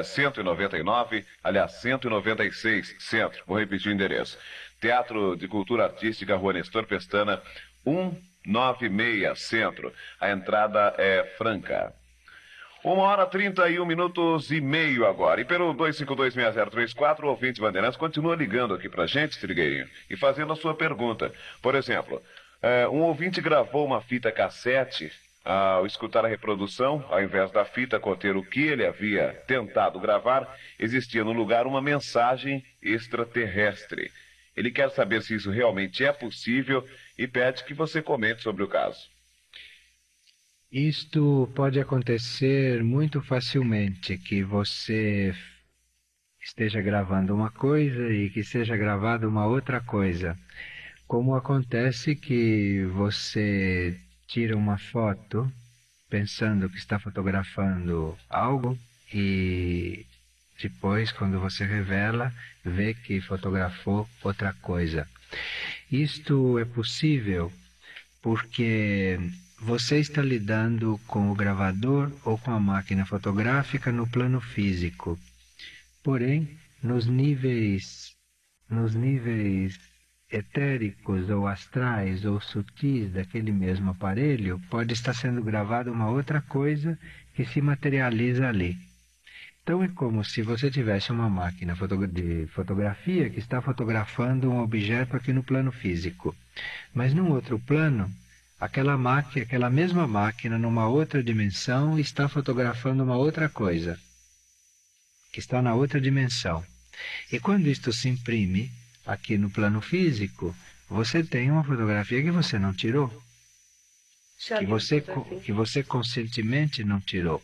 199, aliás, 196, Centro. Vou repetir o endereço. Teatro de Cultura Artística, rua Nestor Pestana, 196, Centro. A entrada é franca. 1h31 agora. E pelo 2526034, o ouvinte Bandeirantes continua ligando aqui pra gente, Trigueirinho, e fazendo a sua pergunta. Por exemplo, um ouvinte gravou uma fita cassete. Ao escutar a reprodução, ao invés da fita conter o que ele havia tentado gravar, existia no lugar uma mensagem extraterrestre. Ele quer saber se isso realmente é possível e pede que você comente sobre o caso. Isto pode acontecer muito facilmente, que você esteja gravando uma coisa e que seja gravada uma outra coisa. Como acontece que você tira uma foto pensando que está fotografando algo e depois, quando você revela, vê que fotografou outra coisa. Isto é possível porque você está lidando com o gravador ou com a máquina fotográfica no plano físico. Porém, nos níveis etéricos ou astrais ou sutis daquele mesmo aparelho, pode estar sendo gravada uma outra coisa que se materializa ali. Então é como se você tivesse uma máquina de fotografia que está fotografando um objeto aqui no plano físico. Mas num outro plano, aquela mesma máquina, numa outra dimensão, está fotografando uma outra coisa, que está na outra dimensão. E quando isto se imprime aqui no plano físico, você tem uma fotografia que você não tirou, que você conscientemente não tirou.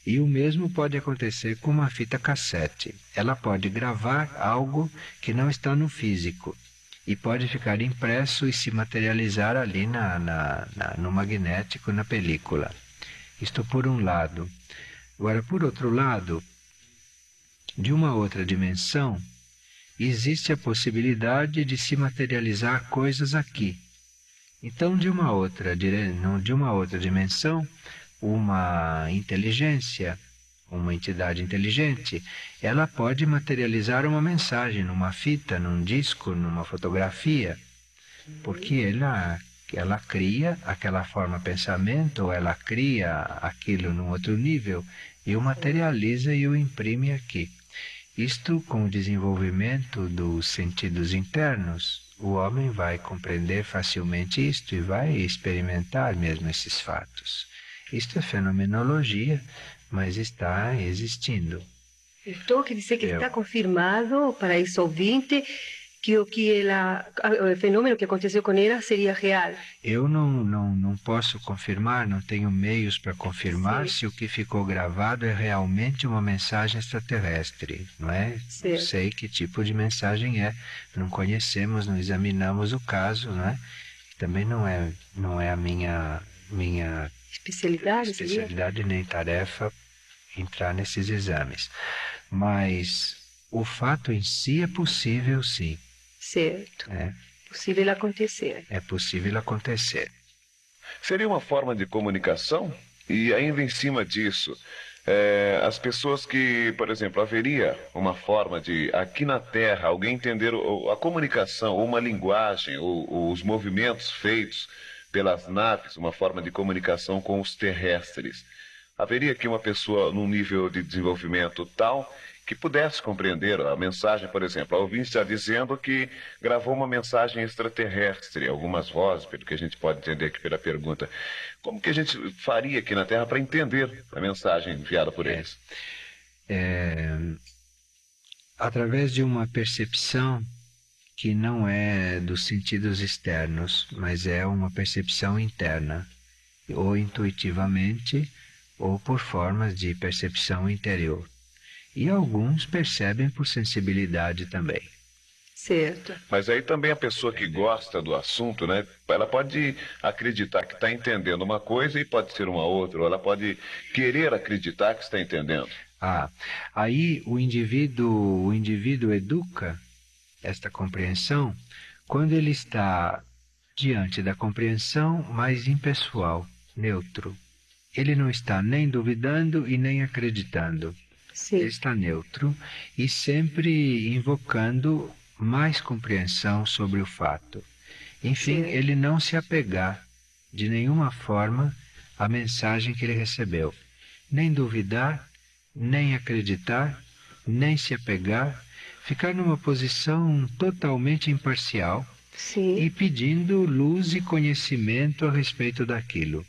E o mesmo pode acontecer com uma fita cassete. Ela pode gravar algo que não está no físico e pode ficar impresso e se materializar ali no magnético, na película. Isto por um lado. Agora, por outro lado, de uma outra dimensão, existe a possibilidade de se materializar coisas aqui. Então, de uma outra dimensão, uma inteligência, uma entidade inteligente, ela pode materializar uma mensagem numa fita, num disco, numa fotografia, porque ela cria aquela forma pensamento, ou ela cria aquilo num outro nível e o materializa e o imprime aqui. Isto, com o desenvolvimento dos sentidos internos, o homem vai compreender facilmente isto e vai experimentar mesmo esses fatos. Isto é fenomenologia, mas está existindo. Então, quer dizer que está confirmado para esse ouvinte que o fenômeno que aconteceu com ela seria real. Eu não posso confirmar, não tenho meios para confirmar se o que ficou gravado é realmente uma mensagem extraterrestre, não é? Sim. Não sei que tipo de mensagem é, não conhecemos, não examinamos o caso, não é? também não é a minha Especialidade, seria? especialidade nem tarefa entrar nesses exames. Mas o fato em si é possível, sim. Certo. É, Possível acontecer. é possível acontecer. Seria uma forma de comunicação? E ainda em cima disso, as pessoas que, por exemplo, haveria uma forma de, aqui na Terra, alguém entender a comunicação, ou uma linguagem, ou os movimentos feitos pelas naves, uma forma de comunicação com os terrestres. Haveria aqui uma pessoa num nível de desenvolvimento tal que pudesse compreender a mensagem, por exemplo. A ouvinte está dizendo que gravou uma mensagem extraterrestre, algumas vozes, pelo que a gente pode entender aqui pela pergunta. Como que a gente faria aqui na Terra para entender a mensagem enviada por eles? Através de uma percepção que não é dos sentidos externos, mas é uma percepção interna, ou intuitivamente, ou por formas de percepção interior. E alguns percebem por sensibilidade também. Certo. Mas aí também a pessoa que gosta do assunto, né? Ela pode acreditar que está entendendo uma coisa e pode ser uma outra, ou ela pode querer acreditar que está entendendo. Aí o indivíduo educa esta compreensão quando ele está diante da compreensão mais impessoal, neutro. Ele não está nem duvidando e nem acreditando. Sim. Ele está neutro e sempre invocando mais compreensão sobre o fato. Enfim, Sim. ele não se apegar de nenhuma forma à mensagem que ele recebeu. Nem duvidar, nem acreditar, nem se apegar, ficar numa posição totalmente imparcial Sim. e pedindo luz e conhecimento a respeito daquilo.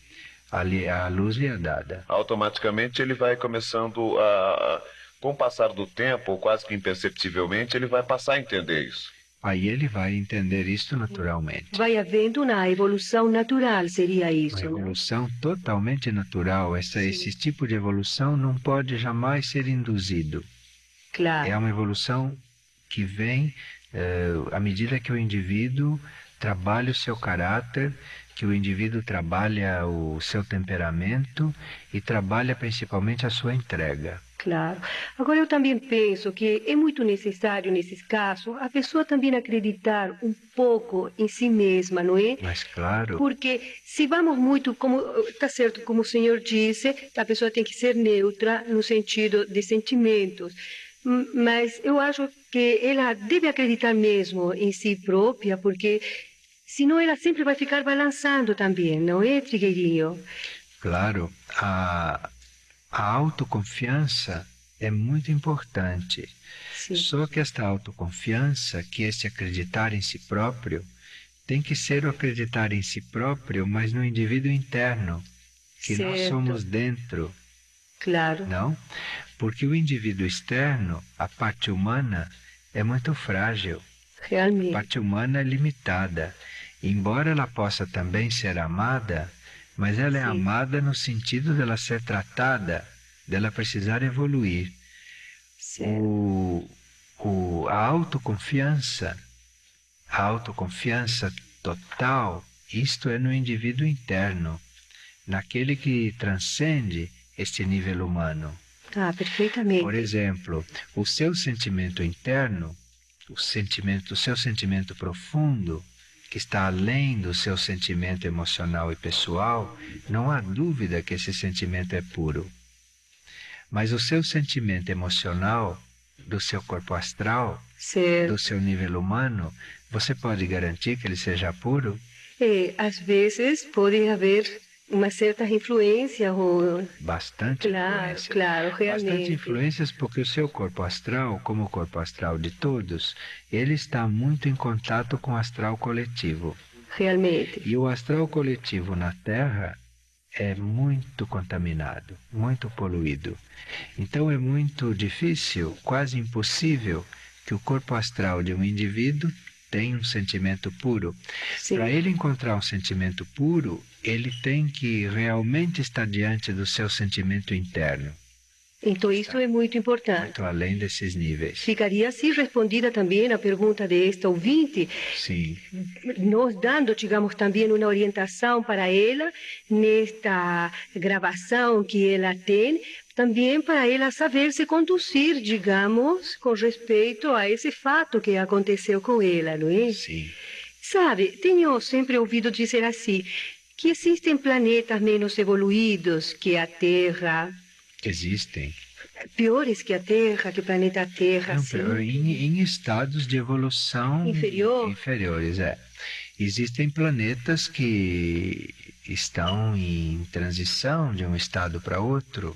A luz lhe é dada. Automaticamente ele vai começando a, com o passar do tempo, ou quase que imperceptivelmente, ele vai passar a entender isso. Aí ele vai entender isto naturalmente. Vai havendo uma evolução natural, seria Uma isso, não? evolução totalmente natural. Esse tipo de evolução não pode jamais ser induzido. É Claro. uma evolução que vem à medida que o indivíduo trabalha o seu caráter, que o indivíduo trabalha o seu temperamento e trabalha principalmente a sua entrega. Claro. Agora, eu também penso que é muito necessário, nesses casos, a pessoa também acreditar um pouco em si mesma, não é? Mas claro, Porque se vamos muito, como está certo, como o senhor disse, a pessoa tem que ser neutra no sentido de sentimentos. Mas eu acho que ela deve acreditar mesmo em si própria, porque senão ela sempre vai ficar balançando também, não é, Trigueirinho? claro, a autoconfiança é muito importante. Sim. Só que esta autoconfiança, que esse acreditar em si próprio, tem que ser o acreditar em si próprio, mas no indivíduo interno, que nós Certo. somos dentro, Claro. não? Porque o indivíduo externo, a parte humana, é muito frágil. A Realmente. parte humana é limitada. Embora ela possa também ser amada, mas ela é Sim. amada no sentido dela ser tratada, dela precisar evoluir. Certo. A autoconfiança total, isto é no indivíduo interno, naquele que transcende este nível humano. Ah, perfeitamente. Por exemplo, o seu sentimento interno, o seu sentimento profundo, que está além do seu sentimento emocional e pessoal, não há dúvida que esse sentimento é puro. Mas o seu sentimento emocional, do seu corpo astral, Certo. do seu nível humano, você pode garantir que ele seja puro? Às vezes pode haver uma certa influência, ou... Bastante influência. Claro, realmente. Bastante influências porque o seu corpo astral, como o corpo astral de todos, ele está muito em contato com o astral coletivo. Realmente. E o astral coletivo na Terra é muito contaminado, muito poluído. Então é muito difícil, quase impossível, que o corpo astral de um indivíduo tenha um sentimento puro. Sim. Para ele encontrar um sentimento puro, ele tem que realmente estar diante do seu sentimento interno. Então, isso é muito importante. Muito além desses níveis. Ficaria assim respondida também a pergunta desta ouvinte, Sim. nós dando, digamos, também uma orientação para ela nesta gravação que ela tem, também para ela saber se conduzir, digamos, com respeito a esse fato que aconteceu com ela, não é? Sim. Sabe, tenho sempre ouvido dizer assim, que existem planetas menos evoluídos que a Terra, Existem. piores que a Terra, que o planeta Terra, Não, assim. em estados de evolução inferiores, é. Existem planetas que estão em transição de um estado para outro,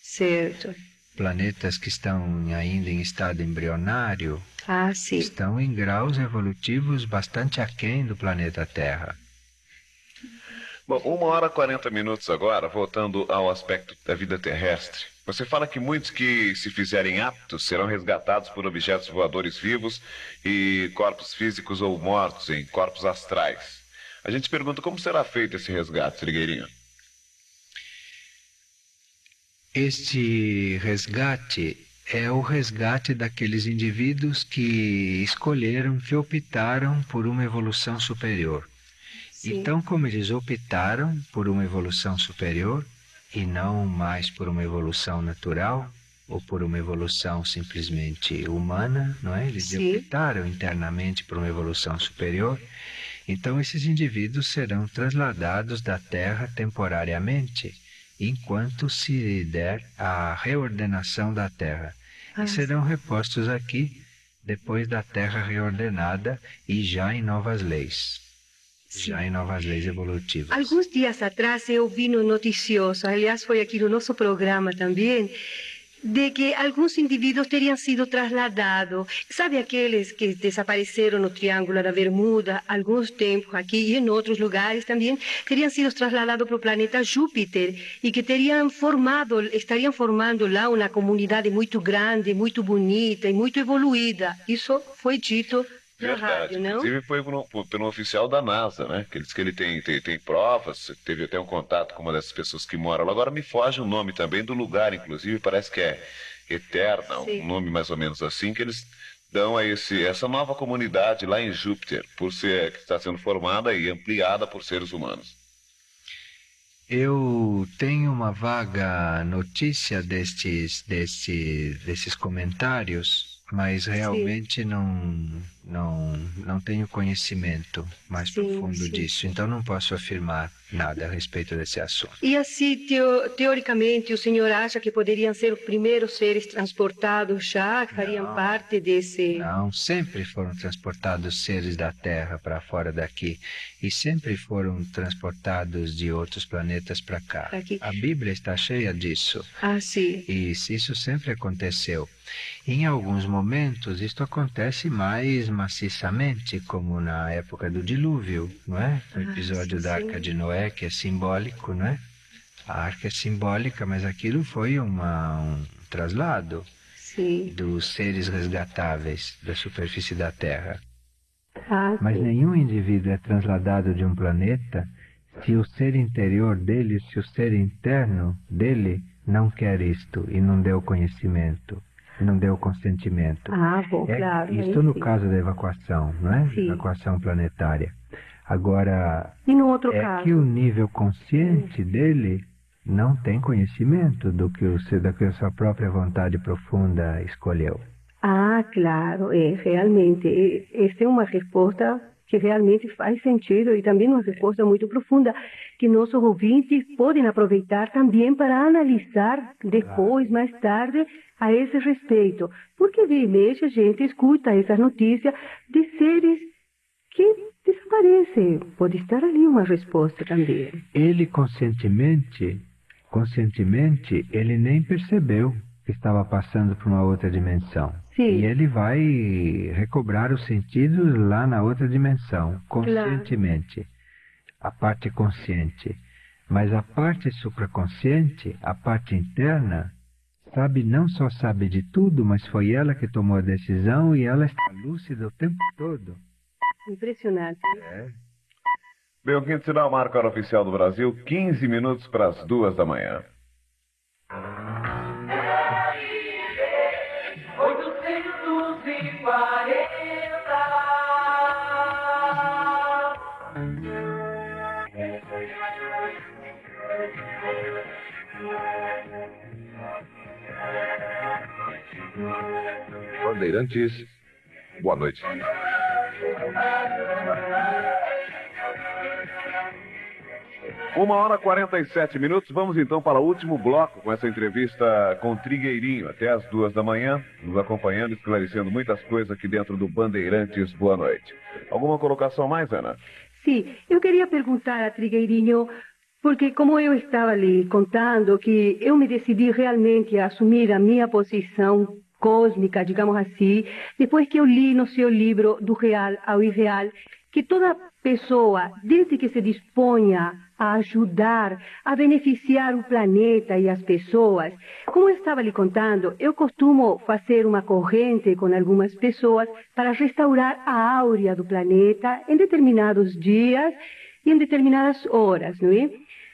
Certo. planetas que estão ainda em estado embrionário, Ah, sim. estão em graus evolutivos bastante aquém do planeta Terra. Bom, 1h40 agora, voltando ao aspecto da vida terrestre. Você fala que muitos que se fizerem aptos serão resgatados por objetos voadores vivos e corpos físicos ou mortos em corpos astrais. A gente pergunta como será feito esse resgate, Trigueirinho? Este resgate é o resgate daqueles indivíduos que escolheram, que optaram por uma evolução superior. Sim. Então, como eles optaram por uma evolução superior e não mais por uma evolução natural ou por uma evolução simplesmente humana, não é? Eles Sim. optaram internamente por uma evolução superior. Então, esses indivíduos serão trasladados da Terra temporariamente, enquanto se der a reordenação da Terra. E serão repostos aqui depois da Terra reordenada e já em novas leis. Já em novas leis evolutivas. Alguns dias atrás eu vi no noticioso, aliás foi aqui no nosso programa também, de que alguns indivíduos teriam sido trasladados. Sabe aqueles que desapareceram no Triângulo da Bermuda alguns tempos aqui e em outros lugares também, teriam sido trasladados para o planeta Júpiter e que estariam formando lá uma comunidade muito grande, muito bonita e muito evoluída. Isso foi dito na rádio, não? Inclusive foi pelo oficial da NASA, né? Que ele diz que ele tem provas, teve até um contato com uma dessas pessoas que moram lá. Agora me foge o nome também do lugar, inclusive, parece que é Eterna, Sim. um nome mais ou menos assim, que eles dão a essa nova comunidade lá em Júpiter, que está sendo formada e ampliada por seres humanos. Eu tenho uma vaga notícia desses comentários, mas realmente não tenho conhecimento mais profundo disso, então não posso afirmar nada a respeito desse assunto. E assim, teoricamente, o senhor acha que poderiam ser os primeiros seres transportados já, que fariam parte desse... Não, sempre foram transportados seres da Terra para fora daqui e sempre foram transportados de outros planetas para cá. Aqui. A Bíblia está cheia disso. Ah, sim. E isso sempre aconteceu. Em alguns momentos, isto acontece mais maciçamente, como na época do dilúvio, não é? O episódio da Arca de Noé, que é simbólico, não é? A arca é simbólica, mas aquilo foi um traslado dos seres resgatáveis da superfície da Terra. Mas nenhum indivíduo é trasladado de um planeta se o ser interior dele, se o ser interno dele não quer isto e não deu conhecimento, não deu consentimento. Bom, claro. Isto no caso da evacuação, não é? Sim. Evacuação planetária. Agora, E no outro caso? Que o nível consciente dele não tem conhecimento da que a sua própria vontade profunda escolheu. Claro, realmente. Essa é uma resposta que realmente faz sentido e também uma resposta muito profunda que nossos ouvintes podem aproveitar também para analisar depois, mais tarde, a esse respeito. Porque de vez a gente escuta essas notícias de seres que desaparecem. Pode estar ali uma resposta também. Ele conscientemente, ele nem percebeu que estava passando por uma outra dimensão. Sim. E ele vai recobrar os sentidos lá na outra dimensão, conscientemente. Claro. A parte consciente. Mas a parte supraconsciente, a parte interna, não só sabe de tudo, mas foi ela que tomou a decisão e ela está lúcida o tempo todo. Impressionante. Bem, o quinto sinal marca a hora oficial do Brasil, 15 minutos para as 2 da manhã. Bandeirantes, boa noite. Uma hora e 47 minutos. Vamos então para o último bloco com essa entrevista com Trigueirinho, até as 2 da manhã, nos acompanhando, esclarecendo muitas coisas aqui dentro do Bandeirantes. Boa noite. Alguma colocação mais, Ana? Sim, eu queria perguntar a Trigueirinho, porque como eu estava lhe contando, que eu me decidi realmente a assumir a minha posição cósmica, digamos assim, depois que eu li no seu livro Do Real ao Irreal, que toda pessoa, desde que se disponha a ajudar, a beneficiar o planeta e as pessoas, como eu estava lhe contando, eu costumo fazer uma corrente com algumas pessoas para restaurar a áurea do planeta em determinados dias e em determinadas horas, não é?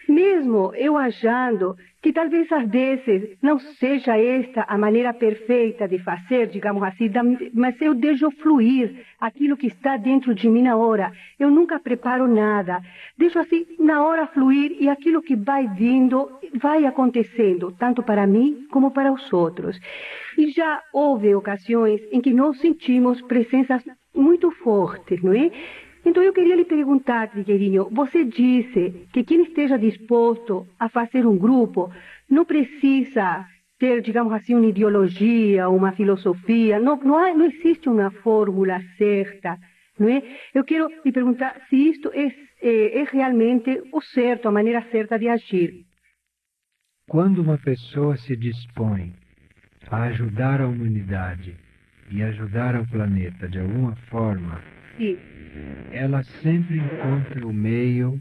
Mesmo eu achando que talvez às vezes não seja esta a maneira perfeita de fazer, digamos assim, mas eu deixo fluir aquilo que está dentro de mim na hora. Eu nunca preparo nada. Deixo assim na hora fluir e aquilo que vai vindo vai acontecendo, tanto para mim como para os outros. E já houve ocasiões em que nós sentimos presenças muito fortes, não é? Então eu queria lhe perguntar, Trigueirinho, você disse que quem esteja disposto a fazer um grupo não precisa ter, digamos assim, uma ideologia, uma filosofia, não existe uma fórmula certa, não é? Eu quero lhe perguntar se isto é realmente o certo, a maneira certa de agir. Quando uma pessoa se dispõe a ajudar a humanidade e ajudar ao planeta de alguma forma, Sim. ela sempre encontra o meio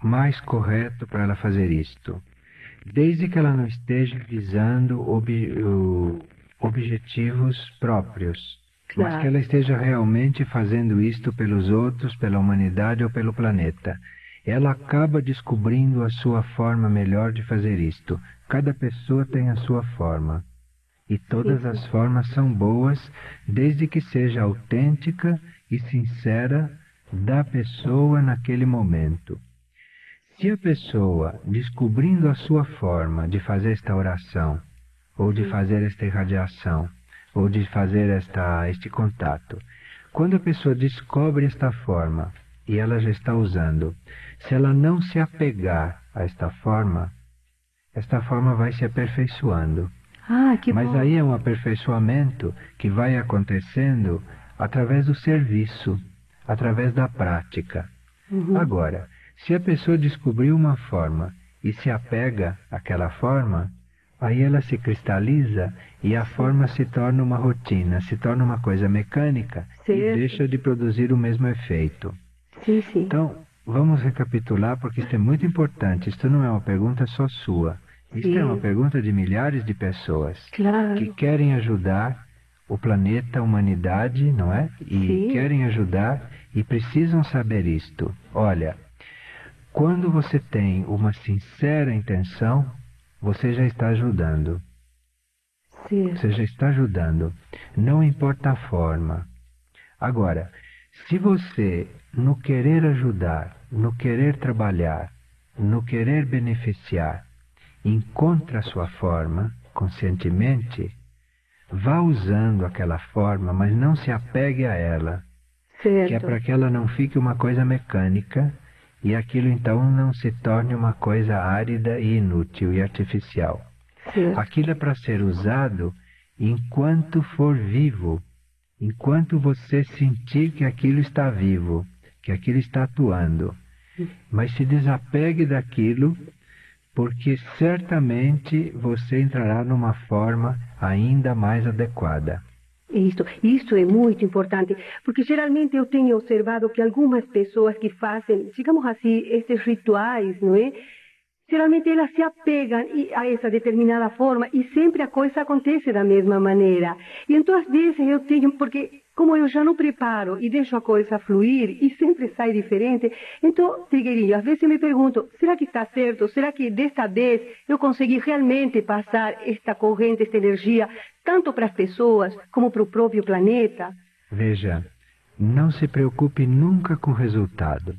mais correto para ela fazer isto, desde que ela não esteja visando objetivos próprios, mas que ela esteja realmente fazendo isto pelos outros, pela humanidade ou pelo planeta. Ela acaba descobrindo a sua forma melhor de fazer isto. Cada pessoa tem a sua forma. E todas as formas são boas, desde que seja autêntica e sincera da pessoa naquele momento. Se a pessoa, descobrindo a sua forma de fazer esta oração, ou de fazer esta irradiação, ou de fazer este contato, quando a pessoa descobre esta forma e ela já está usando, se ela não se apegar a esta forma vai se aperfeiçoando. Mas bom. aí é um aperfeiçoamento que vai acontecendo através do serviço, através da prática. Agora, se a pessoa descobriu uma forma e se apega àquela forma, aí ela se cristaliza e a forma se torna uma rotina, se torna uma coisa mecânica e deixa de produzir o mesmo efeito. Sim. Então, vamos recapitular, porque isso é muito importante. Isto não é uma pergunta só sua. Isto é uma pergunta de milhares de pessoas que querem ajudar o planeta, a humanidade, não é? E querem ajudar e precisam saber isto. Olha, quando você tem uma sincera intenção, você já está ajudando. Você já está ajudando. Não importa a forma. Agora, se você, no querer ajudar, no querer trabalhar, no querer beneficiar, encontra a sua forma, conscientemente, vá usando aquela forma, mas não se apegue a ela, que é para que ela não fique uma coisa mecânica e aquilo então não se torne uma coisa árida e inútil e artificial. Aquilo é para ser usado enquanto for vivo, enquanto você sentir que aquilo está vivo, que aquilo está atuando. Mas se desapegue daquilo, porque certamente você entrará numa forma ainda mais adequada. Isso é muito importante, porque geralmente eu tenho observado que algumas pessoas que fazem, digamos assim, esses rituais, não é? Geralmente elas se apegam a essa determinada forma e sempre a coisa acontece da mesma maneira. E então às vezes eu tenho, porque como eu já não preparo e deixo a coisa fluir e sempre sai diferente, então, Trigueirinho, às vezes eu me pergunto, será que está certo? Será que desta vez eu consegui realmente passar esta corrente, esta energia, tanto para as pessoas como para o próprio planeta? Veja, não se preocupe nunca com o resultado.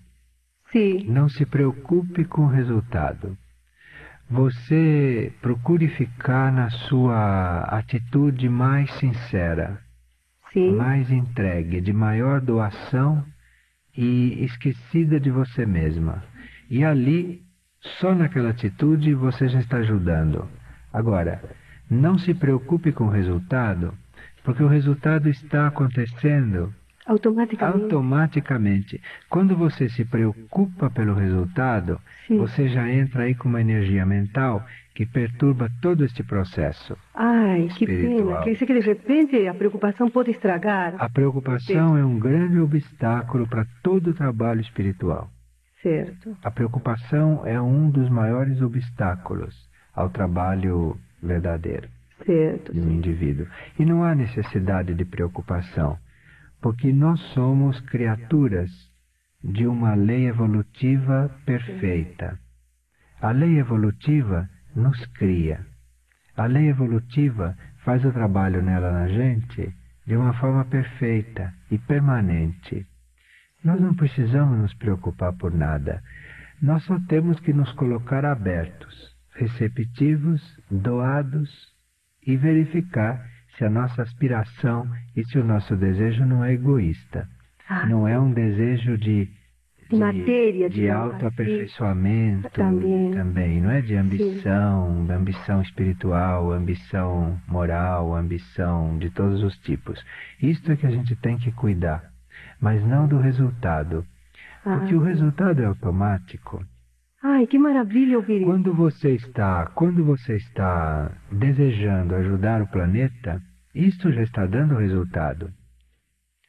Sim. Não se preocupe com o resultado. você procure ficar na sua atitude mais sincera, Sim. mais entregue, de maior doação e esquecida de você mesma. E ali, só naquela atitude, você já está ajudando. Agora, não se preocupe com o resultado, porque o resultado está acontecendo automaticamente. Quando você se preocupa pelo resultado, Sim. você já entra aí com uma energia mental que perturba todo este processo. Ai, que espiritual. pena. Quer dizer que de repente a preocupação pode estragar. A preocupação é um grande obstáculo para todo o trabalho espiritual. Certo. A preocupação é um dos maiores obstáculos ao trabalho verdadeiro Certo. do indivíduo. E não há necessidade de preocupação, porque nós somos criaturas de uma lei evolutiva perfeita. A lei evolutiva nos cria. A lei evolutiva faz o trabalho nela na gente de uma forma perfeita e permanente. Nós não precisamos nos preocupar por nada. Nós só temos que nos colocar abertos, receptivos, doados e verificar se a nossa aspiração e se o nosso desejo não é egoísta. Não é um desejo de matéria, de autoaperfeiçoamento também, não é de ambição, ambição espiritual, ambição moral, ambição de todos os tipos. Isto é que a gente tem que cuidar, mas não do resultado, porque o resultado é automático. Ai, que maravilha ouvir isso. Quando você está desejando ajudar o planeta, isto já está dando resultado.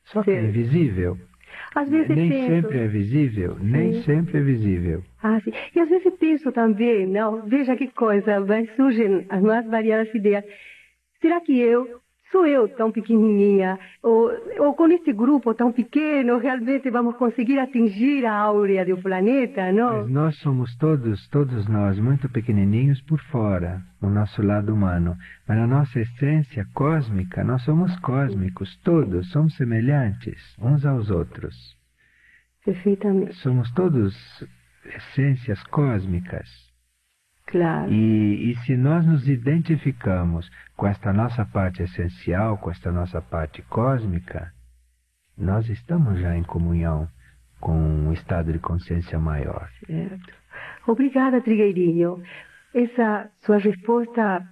Só que é invisível. Às vezes nem penso, sempre é visível, nem sempre é visível. Ah, sim. E às vezes penso também, não, veja que coisa, surgem as mais variadas ideias. Será que sou eu tão pequenininha, ou com esse grupo tão pequeno, realmente vamos conseguir atingir a áurea do planeta, não? Mas nós somos todos nós, muito pequenininhos por fora, no nosso lado humano. Mas na nossa essência cósmica, nós somos cósmicos, todos, somos semelhantes uns aos outros. Perfeitamente. Somos todos essências cósmicas. Claro. E se nós nos identificamos com esta nossa parte essencial, com esta nossa parte cósmica, nós estamos já em comunhão com um estado de consciência maior. Certo. Obrigada, Trigueirinho. Essa sua resposta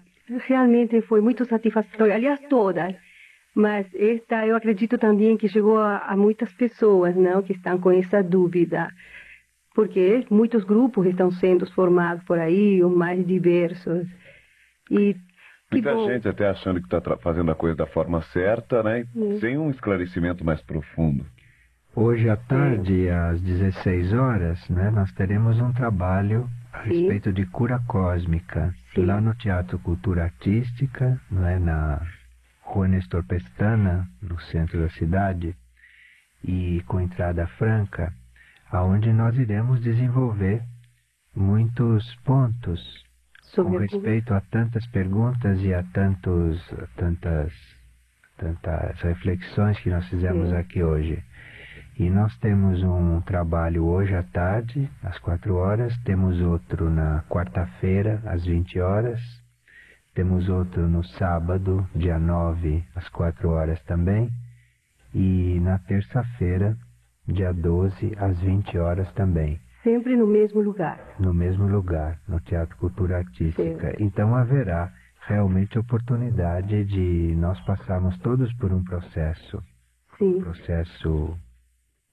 realmente foi muito satisfatória. Aliás, todas. Mas esta eu acredito também que chegou a muitas pessoas, não, que estão com essa dúvida. Porque muitos grupos estão sendo formados por aí, os mais diversos. E muita gente até achando que está fazendo a coisa da forma certa, né? Sem um esclarecimento mais profundo. Hoje à tarde, às 16 horas, né, nós teremos um trabalho a respeito de cura cósmica, lá no Teatro Cultura Artística, né, na Rua Nestor Pestana, no centro da cidade, e com entrada franca, aonde nós iremos desenvolver muitos pontos com respeito a tantas perguntas e a tantas reflexões que nós fizemos aqui hoje. E nós temos um trabalho hoje à tarde, às 4 horas, temos outro na quarta-feira, às 20 horas, temos outro no sábado, dia 9, às 4 horas também, e na terça-feira, dia 12, às 20 horas também. Sempre no mesmo lugar. No mesmo lugar, no Teatro Cultura Artística. Então haverá realmente oportunidade de nós passarmos todos por um processo. Um processo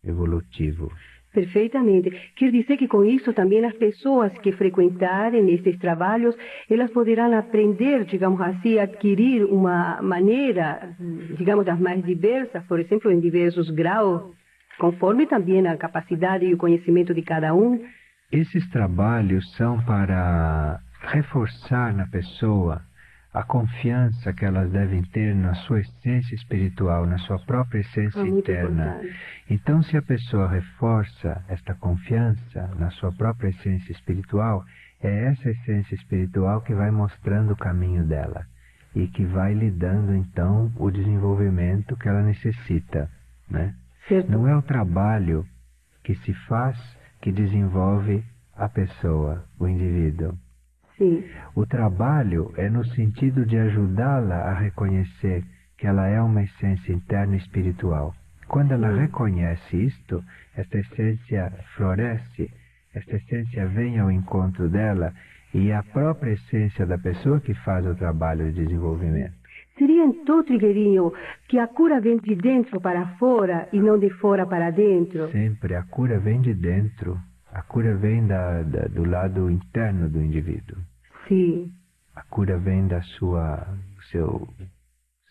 evolutivo. Perfeitamente. Quer dizer que com isso também as pessoas que frequentarem esses trabalhos, elas poderão aprender, digamos assim, adquirir uma maneira, digamos, das mais diversas, por exemplo, em diversos graus, conforme também a capacidade e o conhecimento de cada um. Esses trabalhos são para reforçar na pessoa a confiança que elas devem ter na sua essência espiritual, na sua própria essência interna. Então, se a pessoa reforça esta confiança na sua própria essência espiritual, é essa essência espiritual que vai mostrando o caminho dela e que vai lhe dando, então, o desenvolvimento que ela necessita, né? Não é o trabalho que se faz que desenvolve a pessoa, o indivíduo. Sim. O trabalho é no sentido de ajudá-la a reconhecer que ela é uma essência interna espiritual. Quando ela reconhece isto, esta essência floresce, esta essência vem ao encontro dela e é a própria essência da pessoa que faz o trabalho de desenvolvimento. Seria então, Trigueirinho, que a cura vem de dentro para fora e não de fora para dentro? Sempre a cura vem de dentro, a cura vem do lado interno do indivíduo. Sim. A cura vem do seu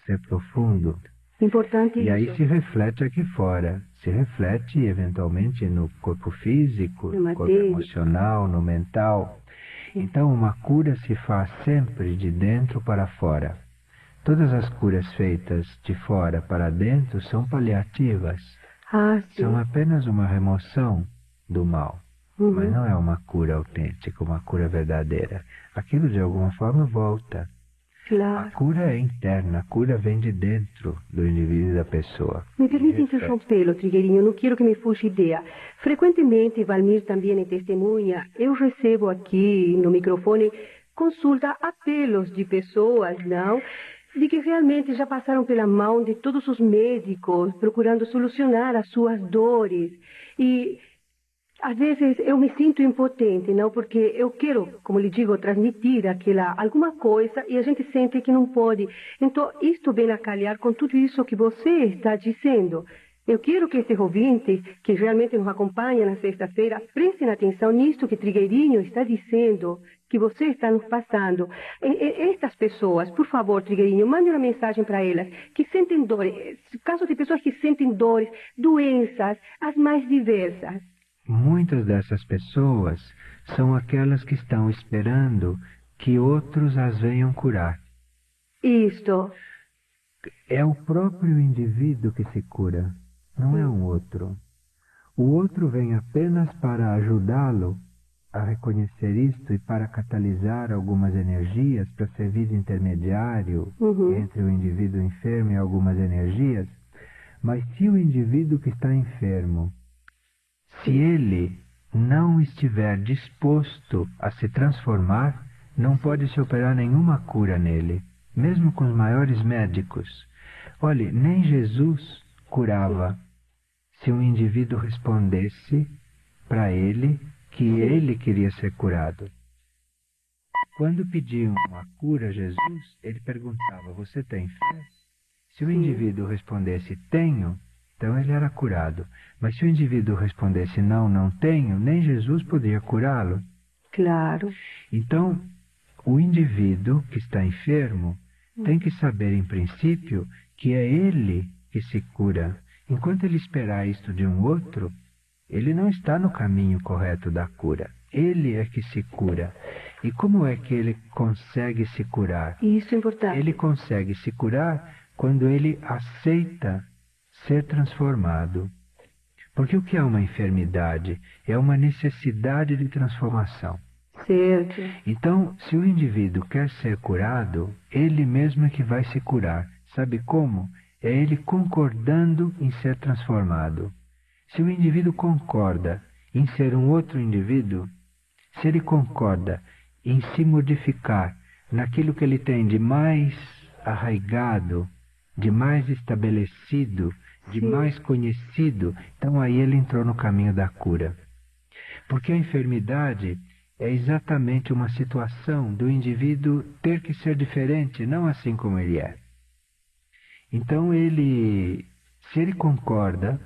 ser profundo. Importante E aí isso. se reflete aqui fora, se reflete eventualmente no corpo físico, No no corpo material. emocional, no mental. Então uma cura se faz sempre de dentro para fora. Todas as curas feitas de fora para dentro são paliativas, Ah, sim. são apenas uma remoção do mal. Uhum. Mas não é uma cura autêntica, uma cura verdadeira. Aquilo de alguma forma volta. A Claro. cura é interna, a cura vem de dentro do indivíduo e da pessoa. Me permite interrompê-lo, Trigueirinho, não quero que me fuja ideia. Frequentemente, Valmir também é testemunha, eu recebo aqui no microfone consulta, apelos de pessoas, não? De que realmente já passaram pela mão de todos os médicos, procurando solucionar as suas dores. E às vezes eu me sinto impotente, não? Porque eu quero, como lhe digo, transmitir alguma coisa e a gente sente que não pode. Então, isto vem a calhar com tudo isso que você está dizendo. Eu quero que esses ouvintes, que realmente nos acompanham na sexta-feira, prestem atenção nisto que Trigueirinho está dizendo, que você está nos passando. Estas pessoas, por favor, Trigueirinho, mande uma mensagem para elas, que sentem dores, casos de pessoas que sentem dores, doenças, as mais diversas. Muitas dessas pessoas são aquelas que estão esperando que outros as venham curar. Isto. É o próprio indivíduo que se cura, não é um outro. O outro vem apenas para ajudá-lo a reconhecer isto e para catalisar algumas energias, para servir de intermediário entre o indivíduo enfermo e algumas energias. Mas se o indivíduo que está enfermo, se ele não estiver disposto a se transformar, não pode se operar nenhuma cura nele, mesmo com os maiores médicos. Olhe, nem Jesus curava se um indivíduo respondesse para ele que ele queria ser curado. Quando pediam uma cura a Jesus, ele perguntava, você tem fé? Se o indivíduo respondesse, tenho, então ele era curado. Mas se o indivíduo respondesse, não tenho, nem Jesus podia curá-lo. Claro. Então, o indivíduo que está enfermo tem que saber, em princípio, que é ele que se cura. Enquanto ele esperar isto de um outro, ele não está no caminho correto da cura. Ele é que se cura. E como é que ele consegue se curar? Isso é importante. Ele consegue se curar quando ele aceita ser transformado. Porque o que é uma enfermidade? É uma necessidade de transformação. Certo. Então, se o indivíduo quer ser curado, ele mesmo é que vai se curar. Sabe como? É ele concordando em ser transformado. Se o indivíduo concorda em ser um outro indivíduo, se ele concorda em se modificar naquilo que ele tem de mais arraigado, de mais estabelecido, de mais conhecido, então aí ele entrou no caminho da cura. Porque a enfermidade é exatamente uma situação do indivíduo ter que ser diferente, não assim como ele é. Então se ele concorda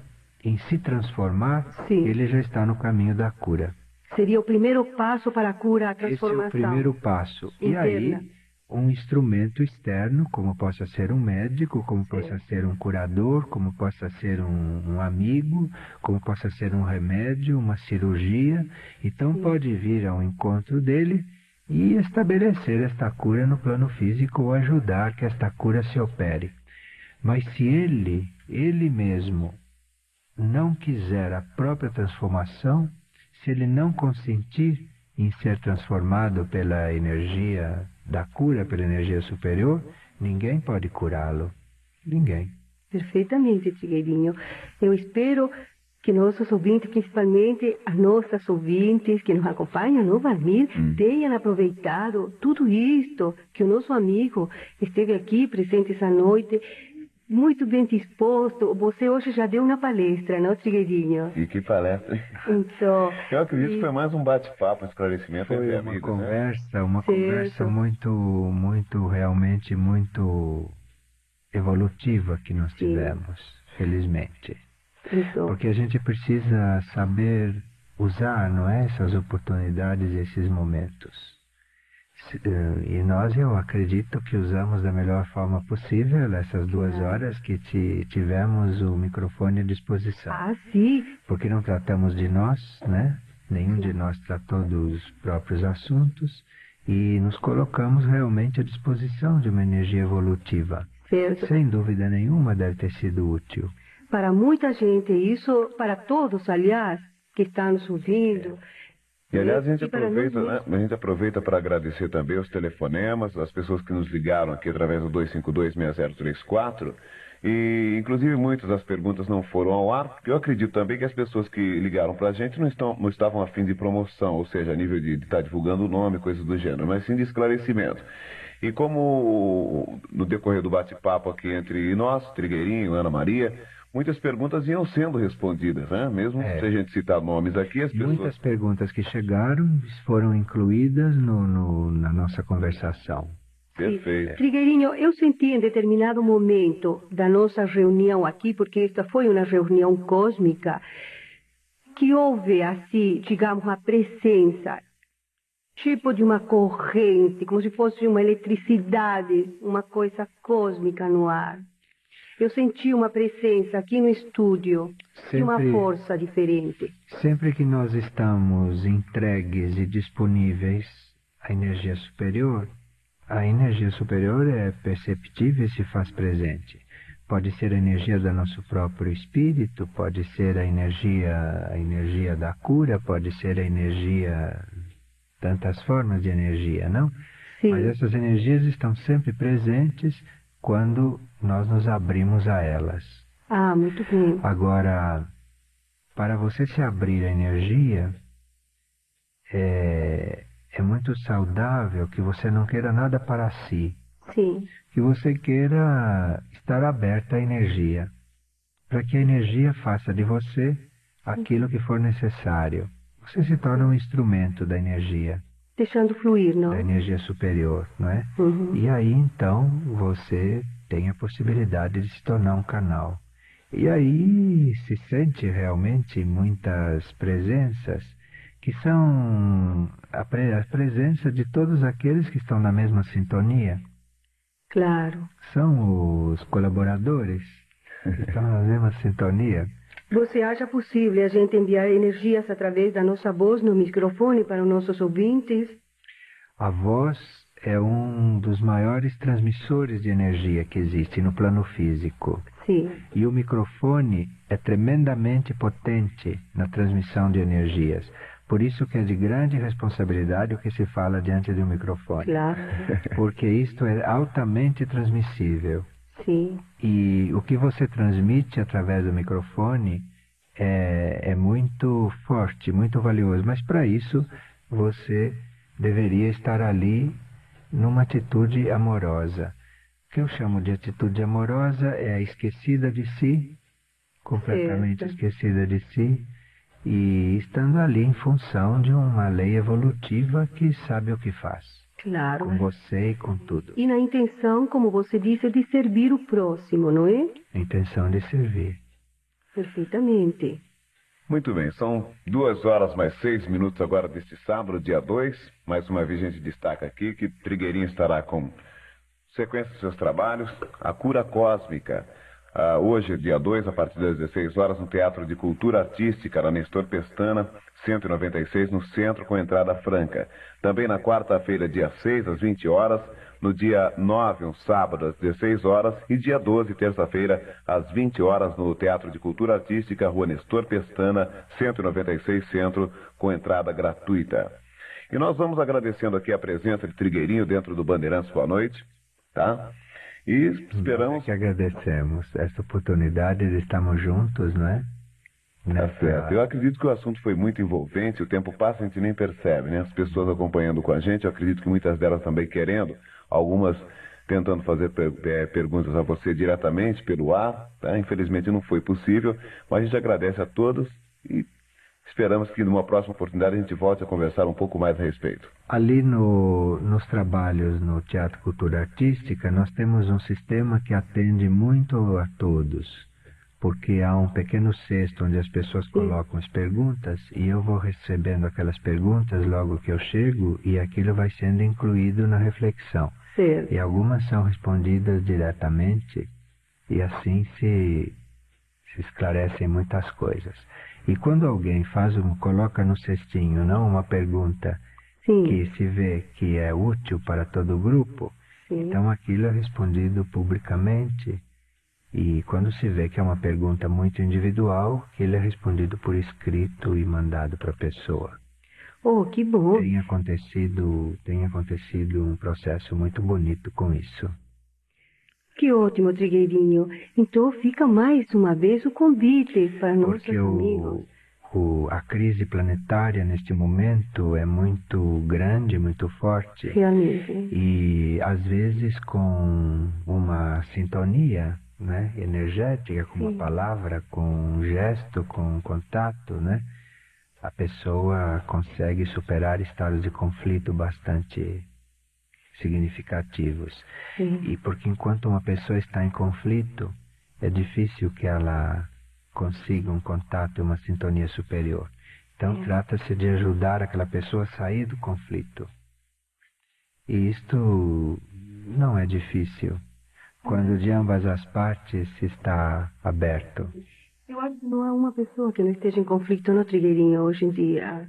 em se transformar, ele já está no caminho da cura. Seria o primeiro passo para a cura, a transformação. Esse é o primeiro passo. Interna. E aí, um instrumento externo, como possa ser um médico, como possa ser um curador, como possa ser um amigo, como possa ser um remédio, uma cirurgia. Então pode vir ao encontro dele e estabelecer esta cura no plano físico ou ajudar que esta cura se opere. Mas se ele mesmo, não quiser a própria transformação, se ele não consentir em ser transformado pela energia da cura, pela energia superior, ninguém pode curá-lo. Ninguém. Perfeitamente, Trigueirinho. Eu espero que nossos ouvintes, principalmente as nossas ouvintes que nos acompanham, não, Valmir, tenham aproveitado tudo isto, que o nosso amigo esteve aqui presente essa noite, muito bem disposto. Você hoje já deu uma palestra, não, Trigueirinho? E que palestra, hein? Então, Eu acredito que foi mais um bate-papo, um esclarecimento Foi entre uma amigos, conversa, uma Certo. conversa muito, realmente muito evolutiva que nós Sim. tivemos, felizmente. então, Porque a gente precisa saber usar, não é, essas oportunidades e esses momentos. E nós, eu acredito que usamos da melhor forma possível essas 2 horas que tivemos o microfone à disposição. sim, Porque não tratamos de nós, né? Nenhum de nós tratou dos próprios assuntos e nos colocamos realmente à disposição de uma energia evolutiva. certo. Sem dúvida nenhuma deve ter sido útil. Para muita gente, isso para todos, aliás, que estão nos ouvindo. E aliás, a gente E para nós aproveita, né? mesmos. A gente aproveita para agradecer também os telefonemas, as pessoas que nos ligaram aqui através do 252-6034. E, inclusive, muitas das perguntas não foram ao ar, porque eu acredito também que as pessoas que ligaram para a gente não estavam a fim de promoção, ou seja, a nível de estar divulgando o nome, coisas do gênero, mas sim de esclarecimento. E como no decorrer do bate-papo aqui entre nós, Trigueirinho, Ana Maria, muitas perguntas iam sendo respondidas, né? Mesmo se a gente citar nomes aqui, as pessoas... Muitas perguntas que chegaram foram incluídas na nossa conversação. Perfeito. Trigueirinho, eu senti em determinado momento da nossa reunião aqui, porque esta foi uma reunião cósmica, que houve, assim, digamos, a presença, tipo de uma corrente, como se fosse uma eletricidade, uma coisa cósmica no ar. Eu senti uma presença aqui no estúdio, de uma força diferente. Sempre que nós estamos entregues e disponíveis à energia superior, a energia superior é perceptível e se faz presente. Pode ser a energia do nosso próprio espírito, pode ser a energia da cura, pode ser a energia, tantas formas de energia, não? Sim. Mas essas energias estão sempre presentes quando nós nos abrimos a elas. Ah, muito bem. Agora, para você se abrir à energia, é muito saudável que você não queira nada para si. Sim. Que você queira estar aberta à energia, para que a energia faça de você aquilo que for necessário. Você se torna um instrumento da energia, Deixando fluir, não? da energia superior, não é? Uhum. E aí, então, você tem a possibilidade de se tornar um canal. E aí se sente realmente muitas presenças, que são a presença de todos aqueles que estão na mesma sintonia. Claro. São os colaboradores que estão na mesma sintonia. Você acha possível a gente enviar energias através da nossa voz no microfone para os nossos ouvintes? A voz é um dos maiores transmissores de energia que existe no plano físico. Sim. E o microfone é tremendamente potente na transmissão de energias. Por isso que é de grande responsabilidade o que se fala diante de um microfone. Claro. Porque isto é altamente transmissível. Sim. E o que você transmite através do microfone é muito forte, muito valioso. Mas para isso você deveria estar ali numa atitude amorosa. O que eu chamo de atitude amorosa é a esquecida de si, completamente Certo. esquecida de si, e estando ali em função de uma lei evolutiva que sabe o que faz, Claro. com você e com tudo. E na intenção, como você disse, de servir o próximo, não é? A intenção de servir. Perfeitamente. Muito bem, são 2 horas mais 6 minutos agora deste sábado, dia 2. Mais uma vez a gente destaca aqui que Trigueirinho estará com sequência dos seus trabalhos, a cura cósmica. Hoje, dia 2, a partir das 16 horas, no Teatro de Cultura Artística, na Nestor Pestana, 196, no centro, com entrada franca. Também na quarta-feira, dia 6, às 20 horas, no dia 9, um sábado, às 16 horas, e dia 12, terça-feira, às 20 horas, no Teatro de Cultura Artística, Rua Nestor Pestana, 196, centro, com entrada gratuita. E nós vamos agradecendo aqui a presença de Trigueirinho dentro do Bandeirantes Boa Noite, tá? E esperamos... Nós que agradecemos essa oportunidade de estarmos juntos, não é? Tá certo. Eu acredito que o assunto foi muito envolvente, o tempo passa e a gente nem percebe, né? As pessoas acompanhando com a gente, eu acredito que muitas delas também querendo, algumas tentando fazer perguntas a você diretamente pelo ar, tá? Infelizmente não foi possível, mas a gente agradece a todos e esperamos que numa próxima oportunidade a gente volte a conversar um pouco mais a respeito. Ali nos trabalhos no Teatro Cultura Artística, nós temos um sistema que atende muito a todos, porque há um pequeno cesto onde as pessoas colocam as perguntas e eu vou recebendo aquelas perguntas logo que eu chego e aquilo vai sendo incluído na reflexão. Certo. E algumas são respondidas diretamente e assim se esclarecem muitas coisas. E quando alguém coloca no cestinho, não, uma pergunta Sim. que se vê que é útil para todo o grupo, Sim. então aquilo é respondido publicamente. E quando se vê que é uma pergunta muito individual, que ele é respondido por escrito e mandado para a pessoa. Oh, que bom. Tem acontecido um processo muito bonito com isso. Que ótimo, Trigueirinho. Então fica mais uma vez o convite para nossos Porque amigos. a crise planetária neste momento é muito grande, muito forte. Realmente. E às vezes com uma sintonia, né, energética, com uma palavra, com um gesto, com um contato, né, a pessoa consegue superar estados de conflito bastante significativos. Sim. E porque enquanto uma pessoa está em conflito, é difícil que ela consiga um contato e uma sintonia superior. Então trata-se de ajudar aquela pessoa a sair do conflito. E isto não é difícil, quando de ambas as partes se está aberto. Eu acho que não há uma pessoa que não esteja em conflito no Trigueirinho hoje em dia.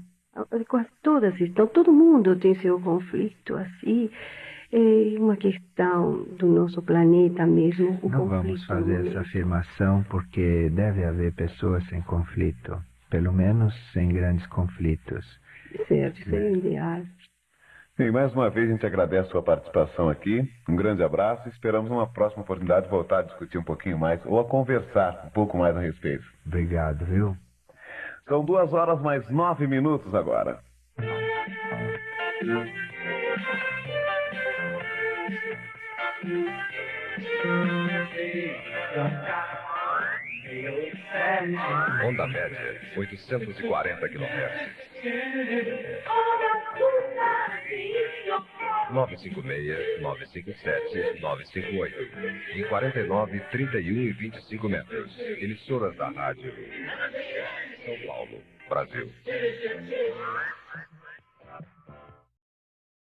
Quase todas estão, todo mundo tem seu conflito, assim. É uma questão do nosso planeta mesmo. Não vamos fazer essa afirmação porque deve haver pessoas sem conflito, pelo menos sem grandes conflitos. Certo, isso é o ideal. Bem, mais uma vez a gente agradece a sua participação aqui. Um grande abraço e esperamos uma próxima oportunidade de voltar a discutir um pouquinho mais ou a conversar um pouco mais a respeito. Obrigado, viu? São 2 horas mais 9 minutos agora. Onda média, 840 kHz. 956, 957, 958. Em 49, 31 e 25 metros. Emissoras da rádio. São Paulo, Brasil.